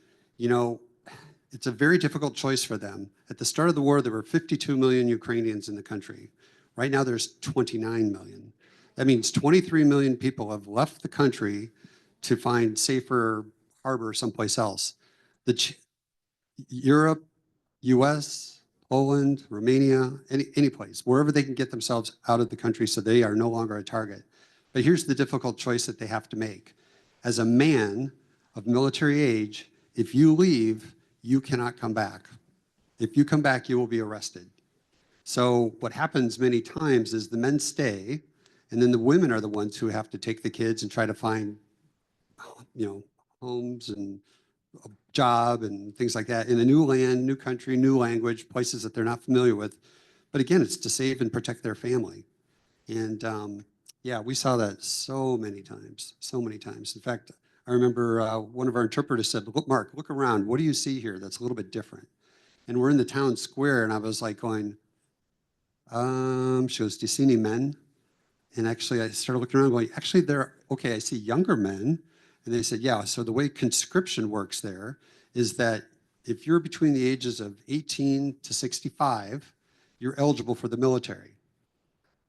it's a very difficult choice for them. At the start of the war, there were 52 million Ukrainians in the country. Right now, there's 29 million. That means 23 million people have left the country to find safer harbor someplace else. Europe, US, Poland, Romania, any place, wherever they can get themselves out of the country so they are no longer a target. But here's the difficult choice that they have to make. As a man of military age, if you leave, you cannot come back. If you come back, you will be arrested. So what happens many times is the men stay, and then the women are the ones who have to take the kids and try to find, homes and a job and things like that in a new land, new country, new language, places that they're not familiar with. But again, it's to save and protect their family. And yeah, we saw that so many times, so many times. In fact, I remember one of our interpreters said, look, Mark, look around. What do you see here that's a little bit different? And we're in the town square, and I was like going, she goes, do you see any men? And actually, I started looking around going, actually, okay, I see younger men. And they said, yeah, so the way conscription works there is that if you're between the ages of 18 to 65, you're eligible for the military.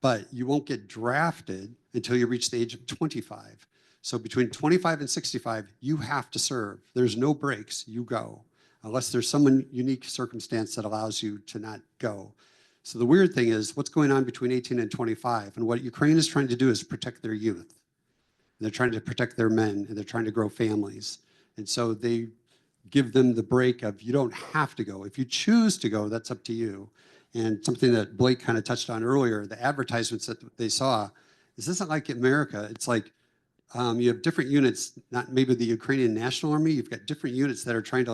But you won't get drafted until you reach the age of 25. So between 25 and 65, you have to serve. There's no breaks, you go, unless there's some unique circumstance that allows you to not go. So the weird thing is what's going on between 18 and 25, and what Ukraine is trying to do is protect their youth. And they're trying to protect their men, and they're trying to grow families. And so they give them the break of, you don't have to go. If you choose to go, that's up to you. And something that Blake kind of touched on earlier, the advertisements that they saw, this isn't like America. It's like you have different units, not maybe the Ukrainian National Army, you've got different units that are trying to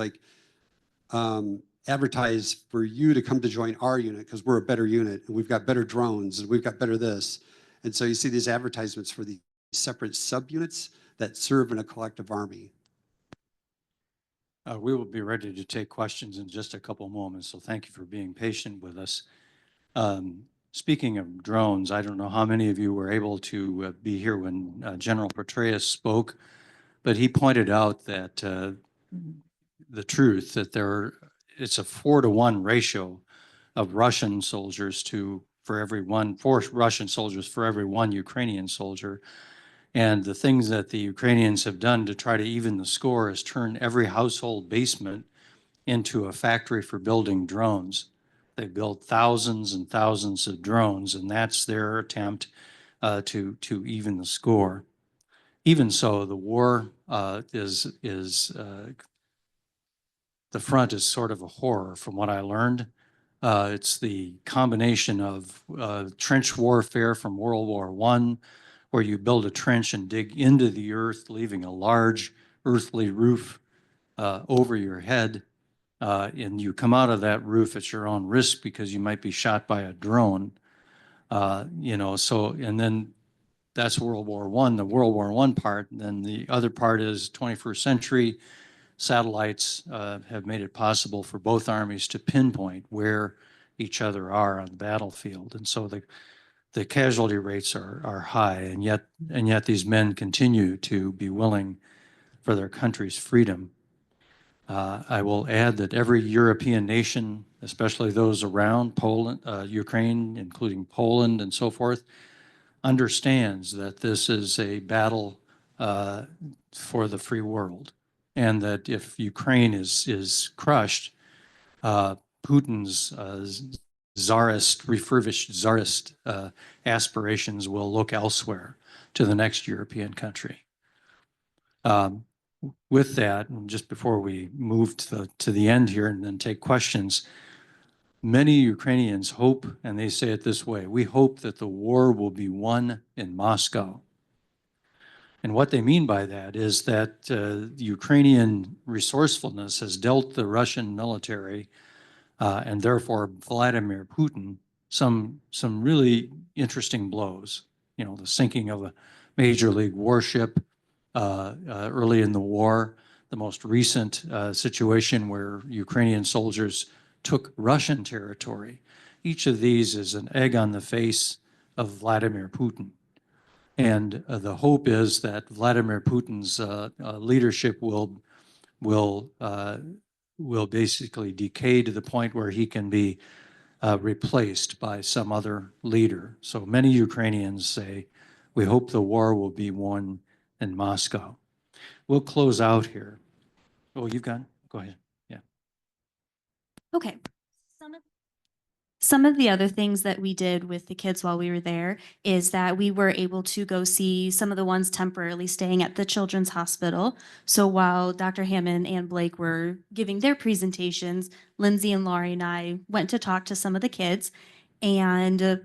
advertise for you to come to join our unit because we're a better unit and we've got better drones and we've got better this. And so you see these advertisements for the separate subunits that serve in a collective army. We will be ready to take questions in just a couple moments, so thank you for being patient with us. Speaking of drones, I don't know how many of you were able to be here when General Petraeus spoke, but he pointed out that the truth that it's a 4-to-1 ratio of Russian soldiers for Russian soldiers for every one Ukrainian soldier. And the things that the Ukrainians have done to try to even the score is turn every household basement into a factory for building drones. They built thousands and thousands of drones, and that's their attempt to even the score. Even so, the war the front is sort of a horror from what I learned. It's the combination of trench warfare from World War I, where you build a trench and dig into the earth, leaving a large earthly roof over your head. And you come out of that roof at your own risk because you might be shot by a drone. And then that's World War I, the World War I part. And then the other part is 21st century. Satellites have made it possible for both armies to pinpoint where each other are on the battlefield. And so the casualty rates are high, and yet these men continue to be willing for their country's freedom. I will add that every European nation, especially those around Poland, Ukraine, including Poland and so forth, understands that this is a battle for the free world, and that if Ukraine is crushed, Putin's refurbished czarist aspirations will look elsewhere to the next European country. With that, and just before we move to the end here and then take questions, many Ukrainians hope, and they say it this way: we hope that the war will be won in Moscow. And what they mean by that is that the Ukrainian resourcefulness has dealt the Russian military and therefore Vladimir Putin some really interesting blows. You know, the sinking of a major league warship early in the war, the most recent situation where Ukrainian soldiers took Russian territory. Each of these is an egg on the face of Vladimir Putin. And the hope is that Vladimir Putin's leadership will basically decay to the point where he can be replaced by some other leader. So many Ukrainians say, we hope the war will be won in Moscow. We'll close out here. Oh, you've got, go ahead. Yeah. Okay. Some of the other things that we did with the kids while we were there is that we were able to go see some of the ones temporarily staying at the Children's Hospital. So while Dr. Hamon and Blake were giving their presentations, Lindsay and Laurie and I went to talk to some of the kids, and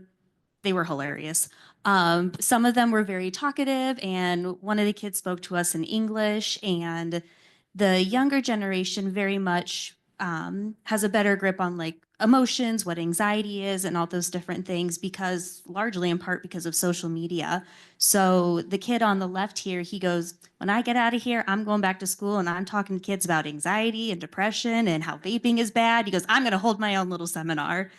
they were hilarious. Some of them were very talkative, and one of the kids spoke to us in English, and the younger generation very much has a better grip on like emotions, what anxiety is, and all those different things, because largely in part because of social media. So the kid on the left here, he goes, when I get out of here, I'm going back to school and I'm talking to kids about anxiety and depression and how vaping is bad. He goes, I'm going to hold my own little seminar.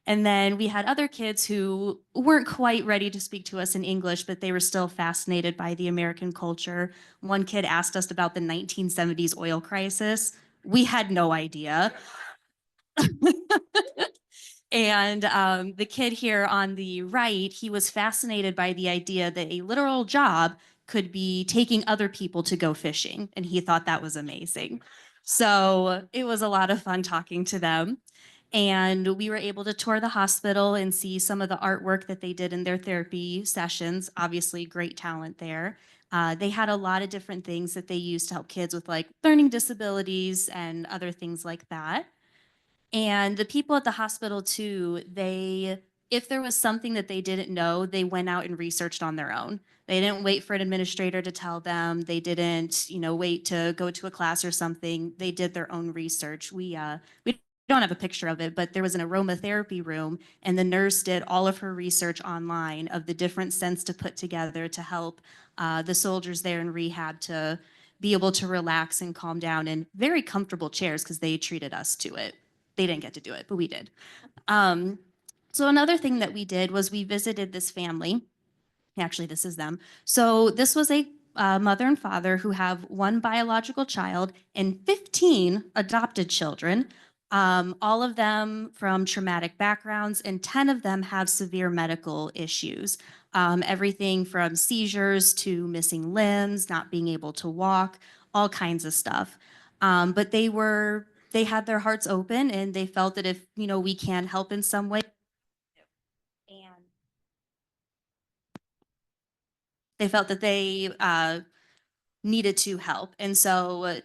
And then we had other kids who weren't quite ready to speak to us in English, but they were still fascinated by the American culture. One kid asked us about the 1970s oil crisis. We had no idea. And the kid here on the right, he was fascinated by the idea that a literal job could be taking other people to go fishing. And he thought that was amazing. So it was a lot of fun talking to them. And we were able to tour the hospital and see some of the artwork that they did in their therapy sessions. Obviously, great talent there. They had a lot of different things that they used to help kids with like learning disabilities and other things like that. And the people at the hospital too, if there was something that they didn't know, they went out and researched on their own. They didn't wait for an administrator to tell them. They didn't, wait to go to a class or something. They did their own research. We don't have a picture of it, but there was an aromatherapy room, and the nurse did all of her research online of the different scents to put together to help the soldiers there in rehab to be able to relax and calm down in very comfortable chairs because they treated us to it. They didn't get to do it, but we did. So another thing that we did was we visited this family. Actually, this is them. So this was a mother and father who have one biological child and 15 adopted children, all of them from traumatic backgrounds, and 10 of them have severe medical issues. Everything from seizures to missing limbs, not being able to walk, all kinds of stuff. But they had their hearts open, and they felt that if, we can help in some way, and they felt that they needed to help. And so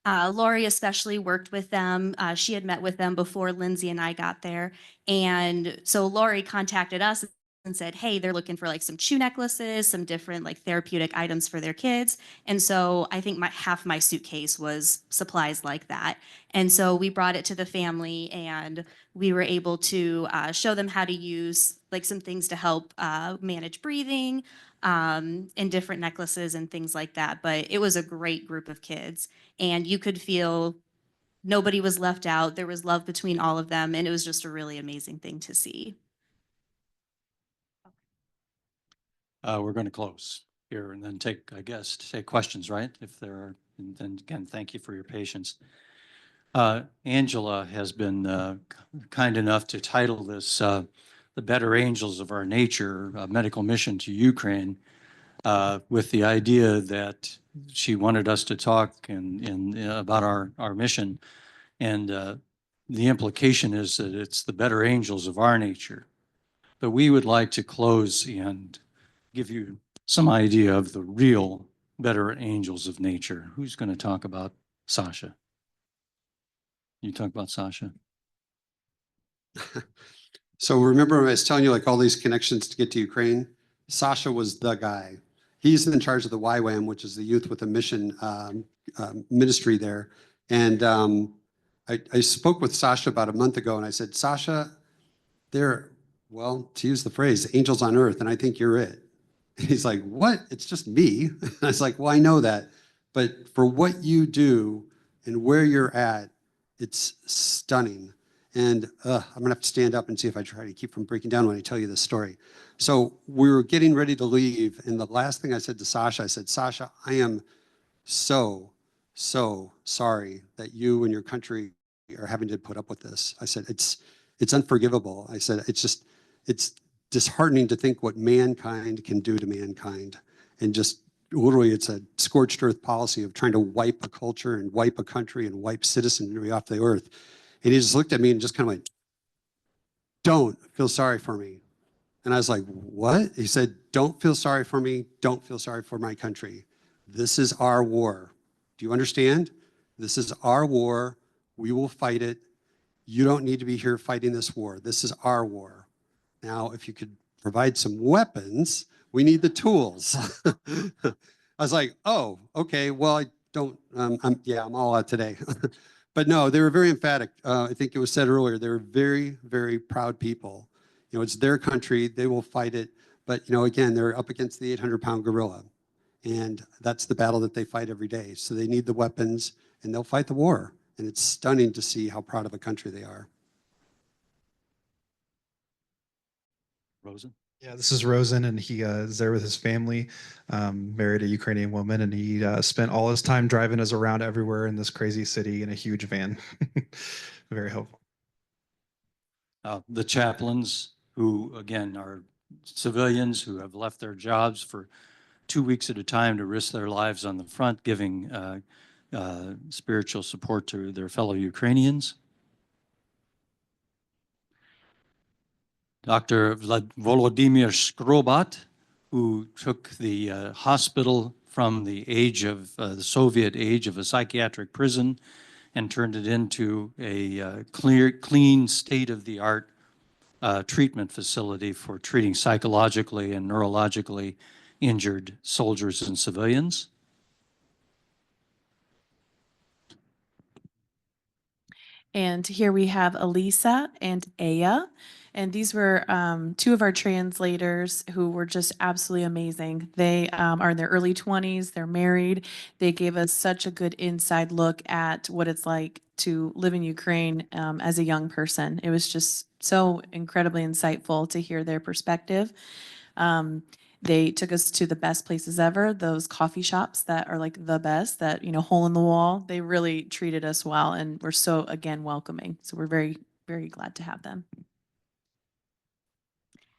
Lori especially worked with them. She had met with them before Lindsay and I got there. And so Lori contacted us and said, hey, they're looking for like some chew necklaces, some different like therapeutic items for their kids. And so I think half my suitcase was supplies like that. And so we brought it to the family, and we were able to show them how to use like some things to help manage breathing, and different necklaces and things like that. But it was a great group of kids, and you could feel nobody was left out. There was love between all of them, and it was just a really amazing thing to see. We're going to close here and then take questions, right? If there are, and then again, thank you for your patience. Angela has been kind enough to title this The Better Angels of Our Nature, a medical mission to Ukraine, with the idea that she wanted us to talk about our mission. And the implication is that it's the better angels of our nature. But we would like to close and give you some idea of the real better angels of nature. Who's going to talk about Sasha? You talk about Sasha. So remember when I was telling you like all these connections to get to Ukraine? Sasha was the guy. He's in charge of the YWAM, which is the Youth with a Mission ministry there. And I spoke with Sasha about a month ago, and I said, Sasha, well, to use the phrase, angels on earth, and I think you're it. And he's like, what? It's just me. I was like, well, I know that. But for what you do and where you're at, it's stunning. And I'm going to have to stand up and see if I try to keep from breaking down when I tell you this story. So we were getting ready to leave. And the last thing I said to Sasha, I said, Sasha, I am so sorry that you and your country are having to put up with this. I said, it's unforgivable. I said, it's disheartening to think what mankind can do to mankind. And just literally, it's a scorched earth policy of trying to wipe a culture and wipe a country and wipe citizenry off the earth. And he just looked at me and just kind of went, don't feel sorry for me. And I was like, what? He said, don't feel sorry for me. Don't feel sorry for my country. This is our war. Do you understand? This is our war. We will fight it. You don't need to be here fighting this war. This is our war. Now, if you could provide some weapons, we need the tools. I was like, oh, okay, well, I don't, I'm all out today. But no, they were very emphatic. I think it was said earlier, they were very, very proud people. It's their country, they will fight it. But, again, they're up against the 800-pound gorilla. And that's the battle that they fight every day. So they need the weapons, and they'll fight the war. And it's stunning to see how proud of a country they are. Rosen? Yeah, this is Rosen, and he is there with his family, married a Ukrainian woman, and he spent all his time driving us around everywhere in this crazy city in a huge van. Very helpful. The chaplains, who again are civilians who have left their jobs for 2 weeks at a time to risk their lives on the front, giving spiritual support to their fellow Ukrainians. Dr. Volodymyr Skrobat, who took the hospital from the age of the Soviet age of a psychiatric prison and turned it into a clean, state-of-the-art treatment facility for treating psychologically and neurologically injured soldiers and civilians. And here we have Elisa and Aya. And these were two of our translators who were just absolutely amazing. They are in their early 20s. They're married. They gave us such a good inside look at what it's like to live in Ukraine as a young person. It was just so incredibly insightful to hear their perspective. They took us to the best places ever, those coffee shops that are like the best, that, you know, hole in the wall. They really treated us well, and we're so, again, welcoming. So we're very, very glad to have them.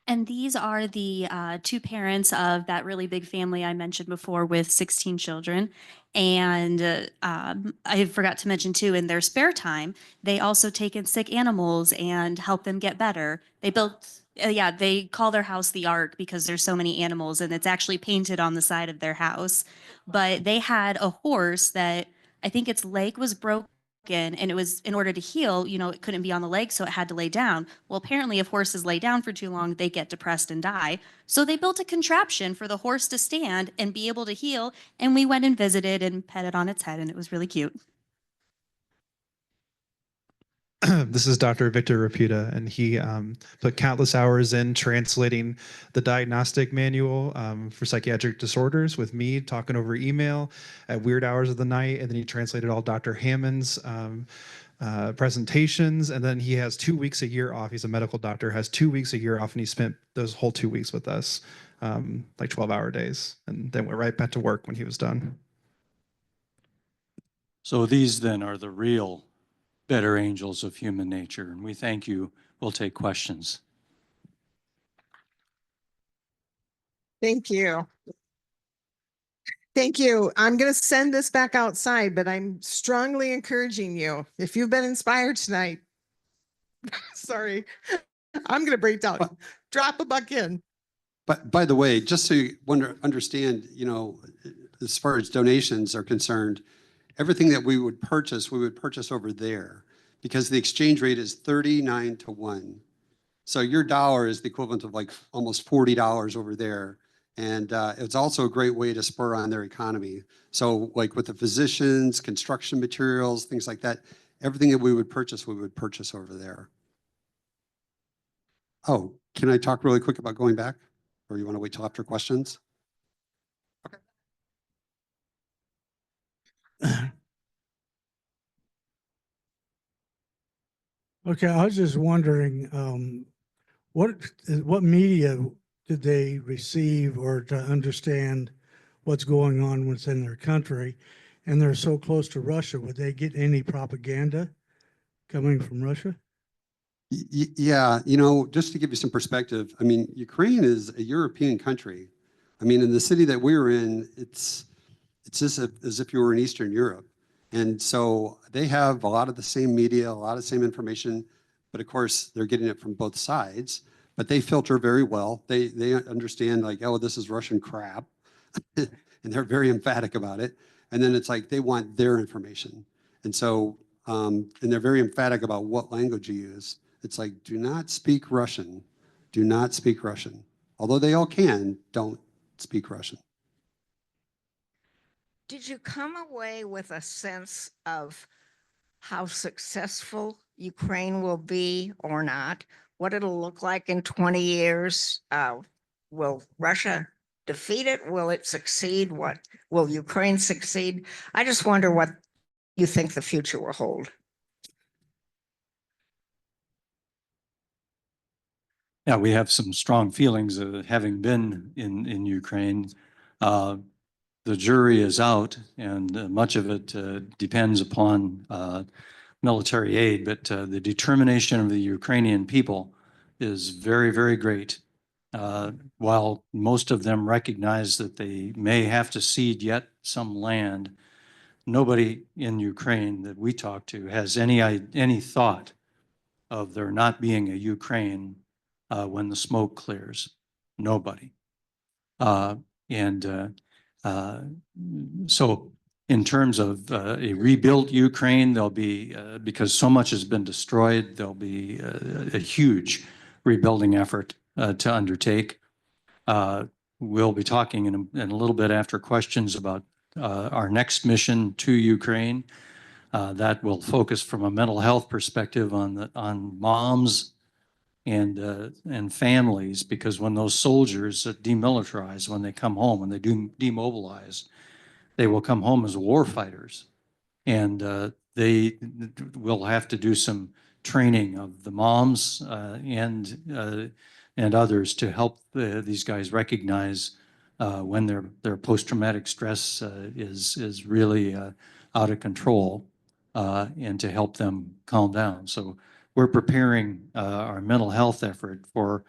And these are the two parents of that really big family I mentioned before with 16 children. And I forgot to mention too, in their spare time, they also take in sick animals and help them get better. They built, yeah, they call their house the Ark because there's so many animals, and it's actually painted on the side of their house. But they had a horse that I think its leg was broken, and it was, in order to heal, you know, it couldn't be on the leg, so it had to lay down. Well, apparently if horses lay down for too long, they get depressed and die. So they built a contraption for the horse to stand and be able to heal, and we went and visited and petted on its head, and it was really cute. This is Dr. Victor Raputa, and he put countless hours in translating the diagnostic manual for psychiatric disorders with me, talking over email at weird hours of the night, and then he translated all Dr. Hammond's presentations, and then he has 2 weeks a year off. He's a medical doctor, has 2 weeks a year off, and he spent those whole 2 weeks with us, like 12-hour days, and then went right back to work when he was done. So these then are the real better angels of human nature, and we thank you. We'll take questions. Thank you. Thank you. I'm going to send this back outside, but I'm strongly encouraging you. If you've been inspired tonight, sorry, I'm going to break down. Drop a buck in. But by the way, just so you understand, you know, as far as donations are concerned, everything that we would purchase over there, because the exchange rate is 39 to 1. So your dollar is the equivalent of like almost $40 over there. And it's also a great way to spur on their economy. So like with the physicians, construction materials, things like that, everything that we would purchase over there. Oh, can I talk really quick about going back? Or you want to wait till after questions? Okay, I was just wondering, what media did they receive or to understand what's going on within their country? And they're so close to Russia, would they get any propaganda coming from Russia? Yeah, you know, just to give you some perspective, I mean, Ukraine is a European country. I mean, in the city that we were in, it's just as if you were in Eastern Europe. And so they have a lot of the same media, a lot of the same information, but of course they're getting it from both sides, but they filter very well. They understand like, oh, this is Russian crap. And they're very emphatic about it. And then it's like, they want their information. And so, and they're very emphatic about what language you use. It's like, do not speak Russian. Do not speak Russian. Although they all can, don't speak Russian. Did you come away with a sense of how successful Ukraine will be or not? What it'll look like in 20 years? Will Russia defeat it? Will it succeed? What will Ukraine succeed? I just wonder what you think the future will hold. Yeah, we have some strong feelings of having been in Ukraine. The jury is out, and much of it depends upon military aid, but the determination of the Ukrainian people is very, very great. While most of them recognize that they may have to cede yet some land, nobody in Ukraine that we talk to has any thought of there not being a Ukraine when the smoke clears. Nobody. So in terms of a rebuilt Ukraine, there'll be, because so much has been destroyed, there'll be a huge rebuilding effort to undertake. We'll be talking in a little bit after questions about our next mission to Ukraine. That will focus from a mental health perspective on moms and families, because when those soldiers demilitarize, when they come home, when they do demobilize, they will come home as war fighters, and they will have to do some training of the moms and others to help these guys recognize when their post-traumatic stress is really out of control, and to help them calm down. So we're preparing our mental health effort for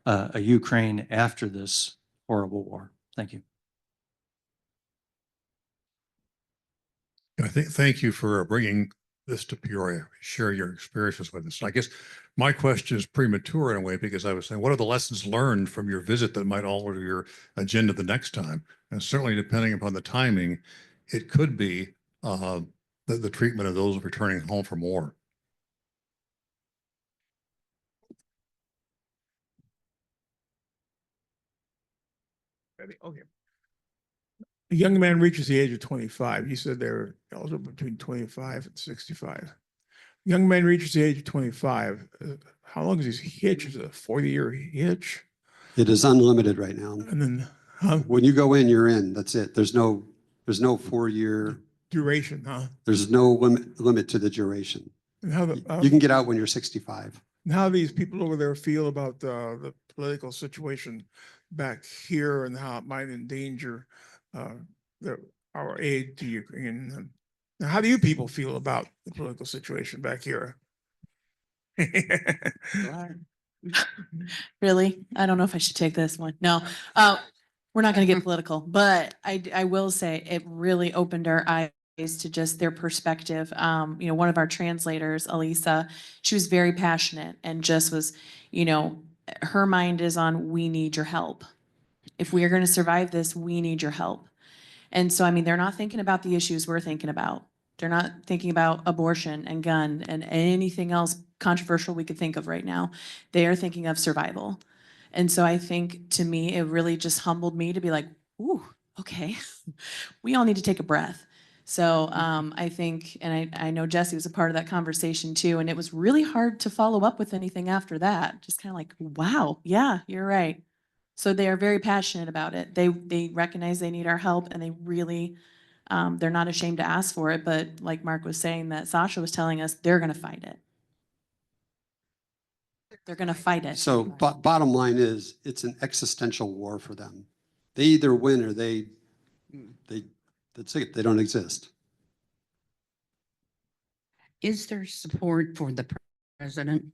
a Ukraine after this horrible war. Thank you. Thank you for bringing this to Peoria, share your experiences with us. I guess my question is premature in a way, because I was saying, what are the lessons learned from your visit that might alter your agenda the next time? And certainly, depending upon the timing, it could be the treatment of those returning home from war. Okay. A young man reaches the age of 25. You said they're eligible between 25 and 65. Young man reaches the age of 25. How long is his hitch? Is it a 40-year hitch? It is unlimited right now. And then When you go in, you're in. That's it. There's no 4-year duration, huh? There's no limit to the duration. And how You can get out when you're 65. and how these people over there feel about the political situation back here and how it might endanger our aid to Ukraine. Now, how do you people feel about the political situation back here? Really? I don't know if I should take this one. No, we're not going to get political, but I will say it really opened our eyes to just their perspective. One of our translators, Elisa, she was very passionate and just was, her mind is on, we need your help. If we are going to survive this, we need your help. And so, they're not thinking about the issues we're thinking about. They're not thinking about abortion and gun and anything else controversial we could think of right now. They are thinking of survival. And so I think, to me, it really just humbled me to be like, ooh, okay, we all need to take a breath. So I think, and I know Jesse was a part of that conversation too, and it was really hard to follow up with anything after that. Just kind of like, wow, yeah, you're right. So they are very passionate about it. They recognize they need our help, and they really, they're not ashamed to ask for it. But like Mark was saying, that Sasha was telling us, they're going to fight it. They're going to fight it. So bottom line is, it's an existential war for them. They either win or that's it. They don't exist. Is there support for the president,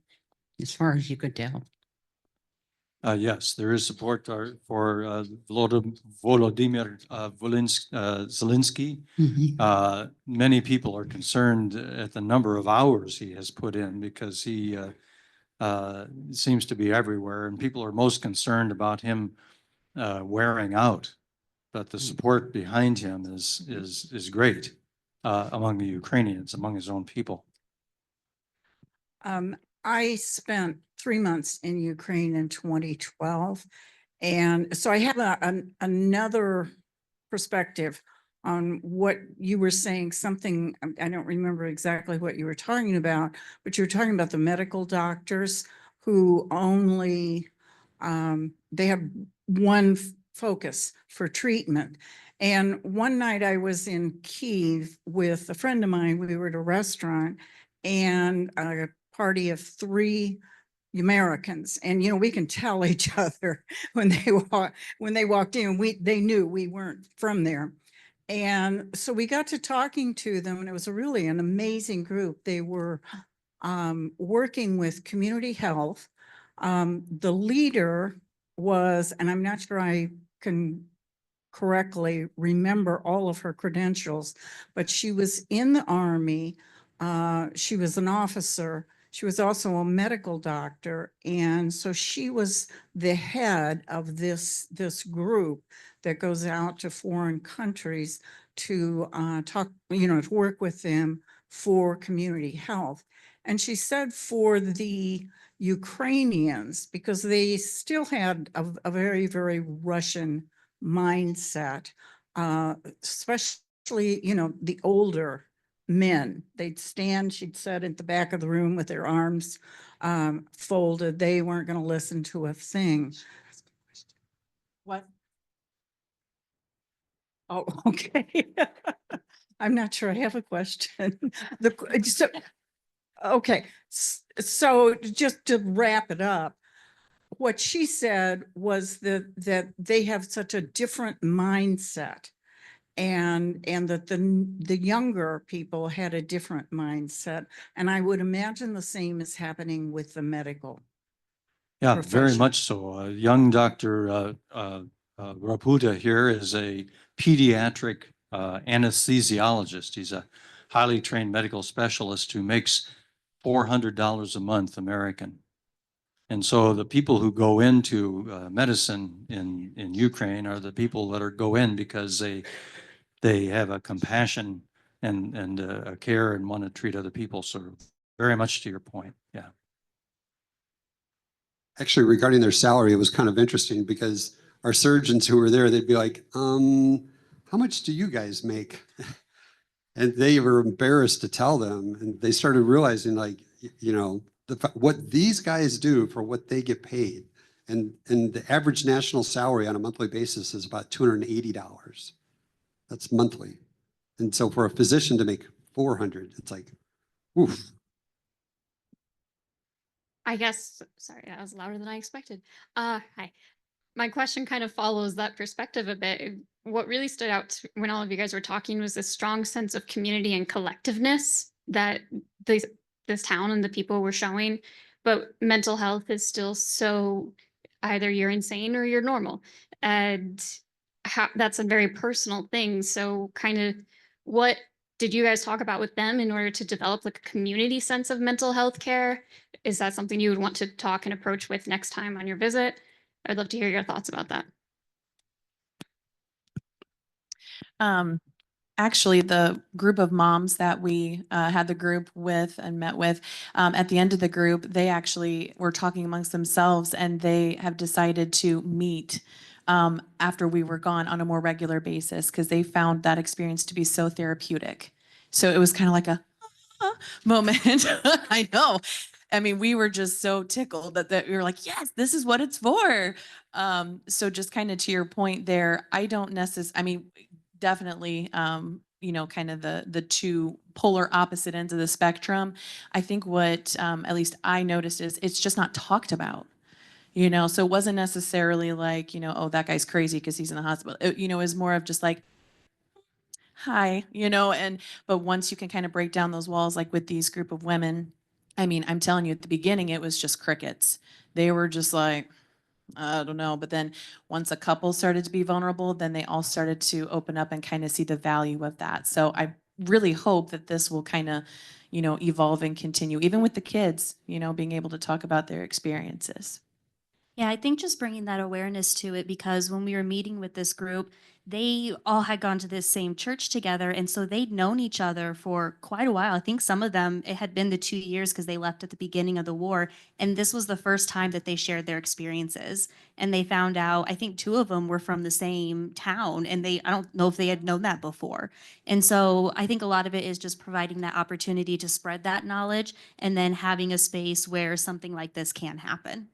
as far as you could tell? Yes, there is support for Volodymyr Zelensky. Mhm. Many people are concerned at the number of hours he has put in, because he seems to be everywhere, and people are most concerned about him wearing out. But the support behind him is great among the Ukrainians, among his own people. I spent 3 months in Ukraine in 2012. And so I have another perspective on what you were saying, something, I don't remember exactly what you were talking about, but you were talking about the medical doctors who only, they have one focus for treatment. And one night I was in Kyiv with a friend of mine. We were at a restaurant, and a party of 3 Americans, and we can tell each other when they walked in. They knew we weren't from there, and so we got to talking to them, and it was really an amazing group. They were working with community health. The leader was, and I'm not sure I can correctly remember all of her credentials, but she was in the Army. She was an officer. She was also a medical doctor. And so she was the head of this group that goes out to foreign countries to talk, to work with them for community health. And she said for the Ukrainians, because they still had a very, very Russian mindset, especially, you know, the older men, they'd stand, she'd said, at the back of the room with their arms folded. They weren't going to listen to a thing. What? Oh, okay. I'm not sure I have a question. Okay, so just to wrap it up, what she said was that they have such a different mindset, and that the younger people had a different mindset. And I would imagine the same is happening with the medical. Yeah, very profession. much so. Young Dr. Raputa here is a pediatric anesthesiologist. He's a highly trained medical specialist who makes $400 a month American. And so the people who go into medicine in Ukraine are the people that go in because they have a compassion and a care and want to treat other people. So very much to your point. Yeah. Actually, regarding their salary, it was kind of interesting because our surgeons who were there, they'd be like, how much do you guys make? And they were embarrassed to tell them. And they started realizing, like, you know, what these guys do for what they get paid. And the average national salary on a monthly basis is about $280. That's monthly. And so for a physician to make 400, it's like, oof. I guess, sorry, that was louder than I expected. Hi. My question kind of follows that perspective a bit. What really stood out when all of you guys were talking was this strong sense of community and collectiveness that this town and the people were showing. But mental health is still so either you're insane or you're normal. And that's a very personal thing. So kind of what did you guys talk about with them in order to develop like a community sense of mental health care? Is that something you would want to talk and approach with next time on your visit? I'd love to hear your thoughts about that. Actually, the group of moms that we had the group with and met with, at the end of the group, they actually were talking amongst themselves, and they have decided to meet after we were gone on a more regular basis because they found that experience to be so therapeutic. So it was kind of like a moment. I know. I mean, we were just so tickled that we were like, yes, this is what it's for. So just kind of to your point there, I don't necessarily, I mean, definitely, you know, kind of the two polar opposite ends of the spectrum. I think what at least I noticed is it's just not talked about. You know, so it wasn't necessarily like, you know, oh, that guy's crazy because he's in the hospital. It, you know, is more of just like, hi, you know, but once you can kind of break down those walls, like with these group of women, I mean, I'm telling you, at the beginning, it was just crickets. They were just like, I don't know. But then once a couple started to be vulnerable, then they all started to open up and kind of see the value of that. So I really hope that this will kind of, you know, evolve and continue, even with the kids, you know, being able to talk about their experiences. Yeah, I think just bringing that awareness to it, because when we were meeting with this group, they all had gone to this same church together. And so they'd known each other for quite a while. I think some of them, it had been the 2 years because they left at the beginning of the war. And this was the first time that they shared their experiences. And they found out, I think 2 of them were from the same town. And I don't know if they had known that before. And so I think a lot of it is just providing that opportunity to spread that knowledge and then having a space where something like this can happen.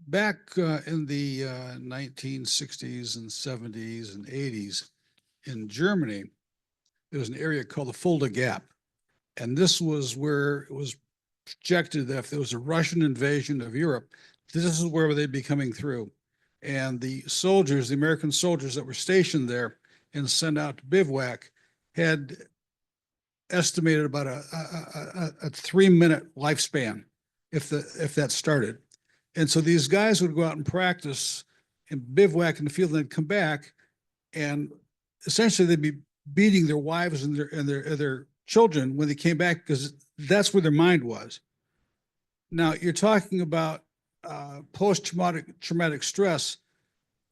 Back in the 1960s and 70s and 80s in Germany, there was an area called the Fulda Gap. And this was where it was projected that if there was a Russian invasion of Europe, this is where they'd be coming through. And the soldiers, the American soldiers that were stationed there and sent out to bivouac, had estimated about a 3-minute lifespan if that started. And so these guys would go out and practice and bivouac in the field, and they'd come back, and essentially they'd be beating their wives and their children when they came back, because that's where their mind was. Now you're talking about post-traumatic stress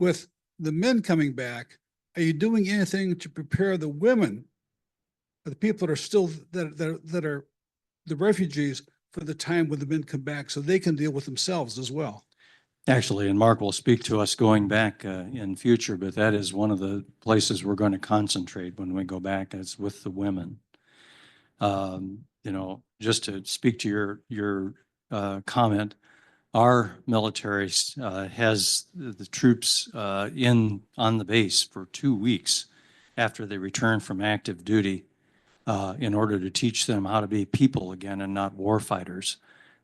with the men coming back. Are you doing anything to prepare the women the people that are still, that are the refugees for the time when the men come back, so they can deal with themselves as well. Actually, and Mark will speak to us going back in future, but that is one of the places we're going to concentrate when we go back, is with the women. You know, just to speak to your comment, our military has the troops on the base for 2 weeks after they return from active duty in order to teach them how to be people again and not war fighters.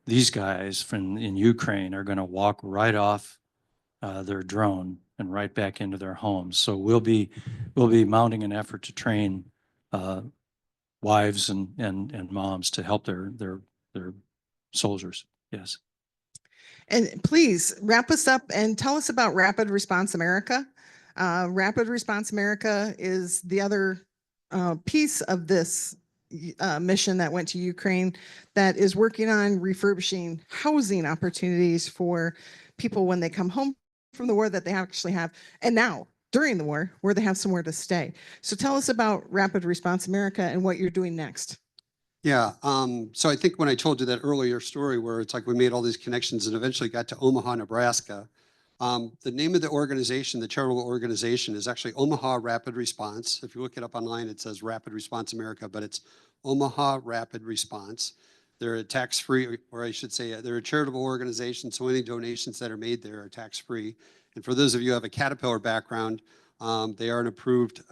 These guys in Ukraine are going to walk right off their drone and right back into their homes. So we'll be mounting an effort to train wives and moms to help their soldiers. Yes. And please wrap us up and tell us about Rapid Response America. Rapid Response America is the other piece of this mission that went to Ukraine that is working on refurbishing housing opportunities for people when they come home from the war that they actually have, and now during the war where they have somewhere to stay. So tell us about Rapid Response America and what you're doing next. Yeah, so I think when I told you that earlier story where it's like we made all these connections and eventually got to Omaha, Nebraska, the name of the organization, the charitable organization, is actually Omaha Rapid Response. If you look it up online, it says Rapid Response America, but it's Omaha Rapid Response. They're a tax-free, or I should say, they're a charitable organization, so any donations that are made there are tax-free. And for those of you who have a Caterpillar background, they are an approved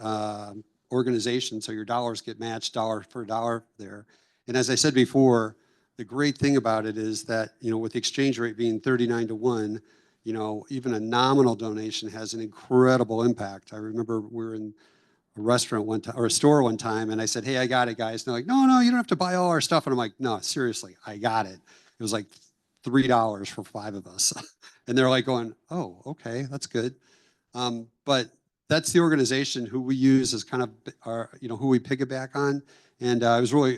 organization, so your dollars get matched dollar for dollar there. And as I said before, the great thing about it is that, you know, with the exchange rate being 39 to 1, you know, even a nominal donation has an incredible impact. I remember we were in a restaurant one time, or a store one time, and I said, hey, I got it, guys. And they're like, no, you don't have to buy all our stuff. And I'm like, no, seriously, I got it. It was like $3 for 5 of us. And they're like going, oh, okay, that's good. But that's the organization who we use as kind of our, you know, who we piggyback on. And I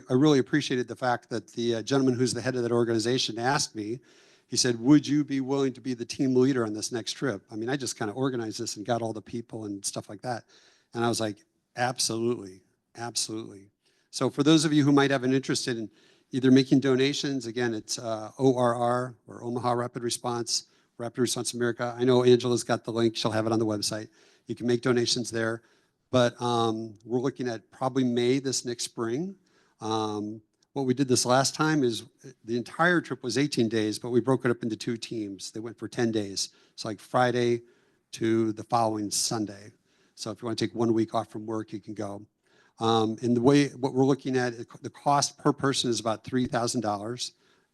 really appreciated the fact that the gentleman who's the head of that organization asked me, he said, would you be willing to be the team leader on this next trip? I mean, I just kind of organized this and got all the people and stuff like that. And I was like, absolutely, absolutely. So for those of you who might have an interest in either making donations, again, it's ORR, or Omaha Rapid Response America. I know Angela's got the link. She'll have it on the website. You can make donations there. But we're looking at probably May this next spring. What we did this last time is the entire trip was 18 days, but we broke it up into 2 teams. They went for 10 days. It's like Friday to the following Sunday. So if you want to take 1 week off from work, you can go. And what we're looking at, the cost per person is about $3,000.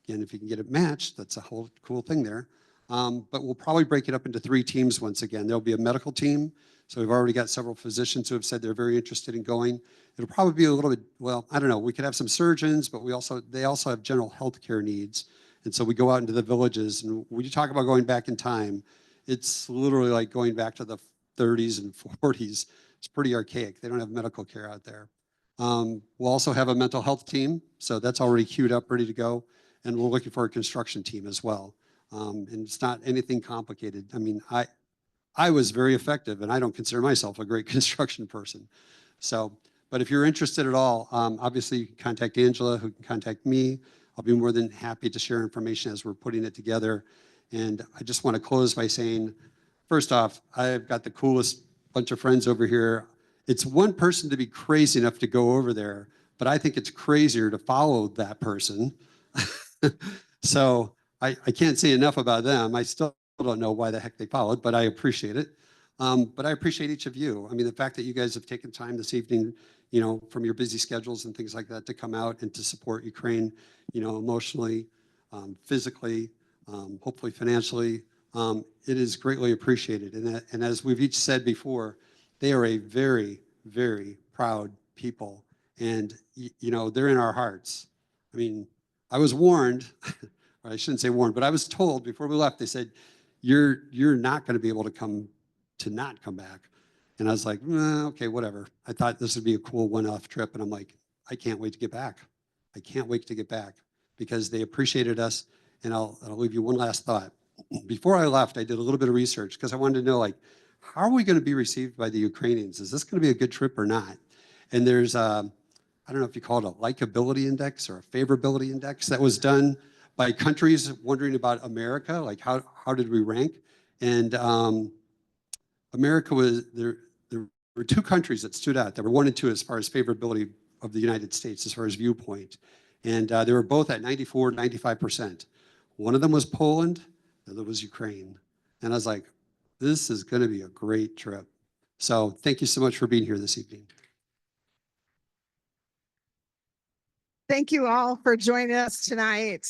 Again, if you can get it matched, that's a whole cool thing there. But we'll probably break it up into 3 teams once again. There'll be a medical team. So we've already got several physicians who have said they're very interested in going. It'll probably be a little bit, well, I don't know. We could have some surgeons, but they also have general health care needs. And so we go out into the villages, and when you talk about going back in time, it's literally like going back to the 30s and 40s. It's pretty archaic. They don't have medical care out there. We'll also have a mental health team. So that's already queued up, ready to go. And we're looking for a construction team as well. And it's not anything complicated. I mean, I was very effective, and I don't consider myself a great construction person. So, but if you're interested at all, obviously you can contact Angela, who can contact me. I'll be more than happy to share information as we're putting it together. And I just want to close by saying, first off, I've got the coolest bunch of friends over here. It's one person to be crazy enough to go over there, but I think it's crazier to follow that person. So I can't say enough about them. I still don't know why the heck they followed, but I appreciate it. But I appreciate each of you. I mean, the fact that you guys have taken time this evening, you know, from your busy schedules and things like that to come out and to support Ukraine, you know, emotionally, physically, hopefully financially, it is greatly appreciated. And as we've each said before, they are a very, very proud people. And, you know, they're in our hearts. I mean, I was warned, or I shouldn't say warned, but I was told before we left, they said, you're not going to be able to not come back. And I was like, okay, whatever. I thought this would be a cool one-off trip. And I'm like, I can't wait to get back. I can't wait to get back because they appreciated us. And I'll leave you one last thought. Before I left, I did a little bit of research because I wanted to know, like, how are we going to be received by the Ukrainians? Is this going to be a good trip or not? And there's I don't know if you call it a likability index or a favorability index that was done by countries wondering about America, like how did we rank? And America was, there were two countries that stood out. There were 1 and 2 as far as favorability of the United States, as far as viewpoint. And they were both at 94, 95%. One of them was Poland, the other was Ukraine. And I was like, this is going to be a great trip. So thank you so much for being here this evening. Thank you all for joining us tonight.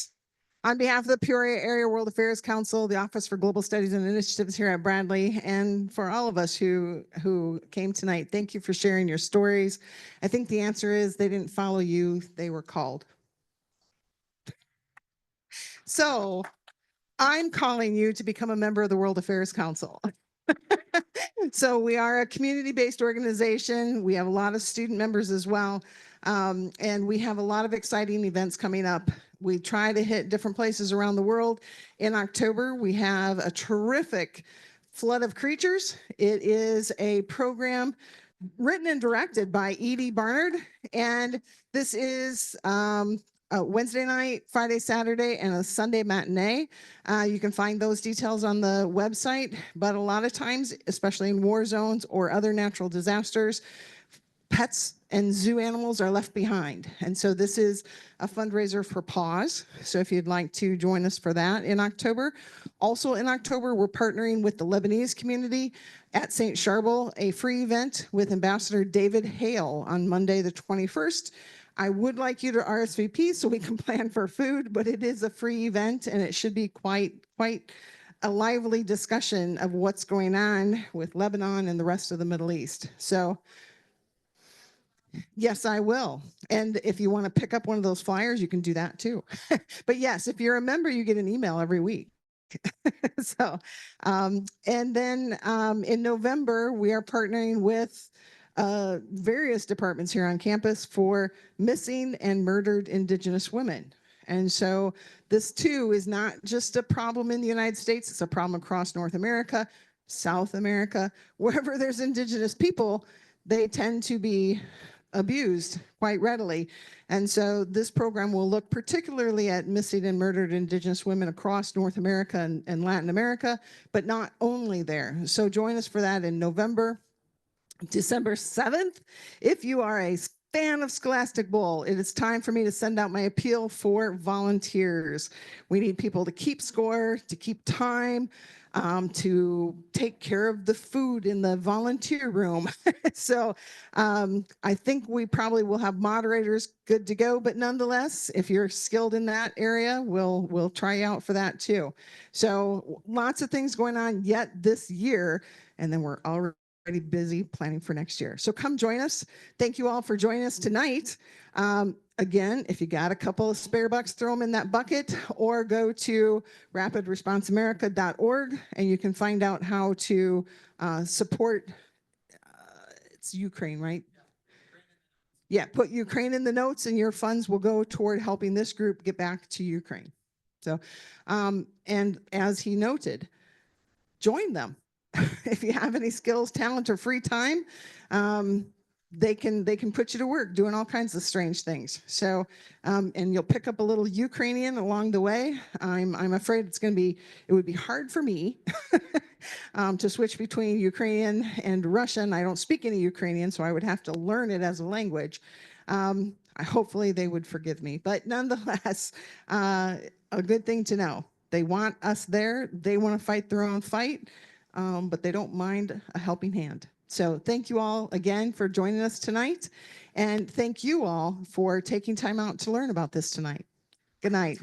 On behalf of the Peoria Area World Affairs Council, the Office for Global Studies and Initiatives here at Bradley, and for all of us who came tonight, thank you for sharing your stories. I think the answer is they didn't follow you, they were called. So I'm calling you to become a member of the World Affairs Council. So we are a community-based organization. We have a lot of student members as well. And we have a lot of exciting events coming up. We try to hit different places around the world. In October, we have a terrific Flood of Creatures. It is a program written and directed by Edie Barnard. And this is a Wednesday night, Friday, Saturday, and a Sunday matinee. You can find those details on the website, but a lot of times, especially in war zones or other natural disasters, pets and zoo animals are left behind. And so this is a fundraiser for PAWS. So if you'd like to join us for that in October. Also in October, we're partnering with the Lebanese community at St. Charbel, a free event with Ambassador David Hale on Monday, the 21st. I would like you to RSVP so we can plan for food, but it is a free event and it should be quite a lively discussion of what's going on with Lebanon and the rest of the Middle East. So yes, I will. And if you want to pick up one of those flyers, you can do that too. But yes, if you're a member, you get an email every week. So, and then in November, we are partnering with various departments here on campus for missing and murdered Indigenous women. And so this too is not just a problem in the United States, it's a problem across North America, South America, wherever there's Indigenous people, they tend to be abused quite readily. And so this program will look particularly at missing and murdered Indigenous women across North America and Latin America, but not only there. So join us for that in November. December 7th, if you are a fan of Scholastic Bowl, it is time for me to send out my appeal for volunteers. We need people to keep score, to keep time, to take care of the food in the volunteer room. So I think we probably will have moderators good to go, but nonetheless, if you're skilled in that area, we'll try you out for that too. So lots of things going on yet this year, and then we're already busy planning for next year. So come join us. Thank you all for joining us tonight. Again, if you got a couple of spare bucks, throw them in that bucket or go to rapidresponseamerica.org and you can find out how to support, it's Ukraine, right? Yeah, put Ukraine in the notes and your funds will go toward helping this group get back to Ukraine. So, and as he noted, join them. If you have any skills, talent, or free time, they can put you to work doing all kinds of strange things. So, and you'll pick up a little Ukrainian along the way. I'm afraid it would be hard for me to switch between Ukrainian and Russian. I don't speak any Ukrainian, so I would have to learn it as a language. Hopefully they would forgive me, but nonetheless, a good thing to know. They want us there. They want to fight their own fight. But they don't mind a helping hand. So thank you all again for joining us tonight. And thank you all for taking time out to learn about this tonight. Good night.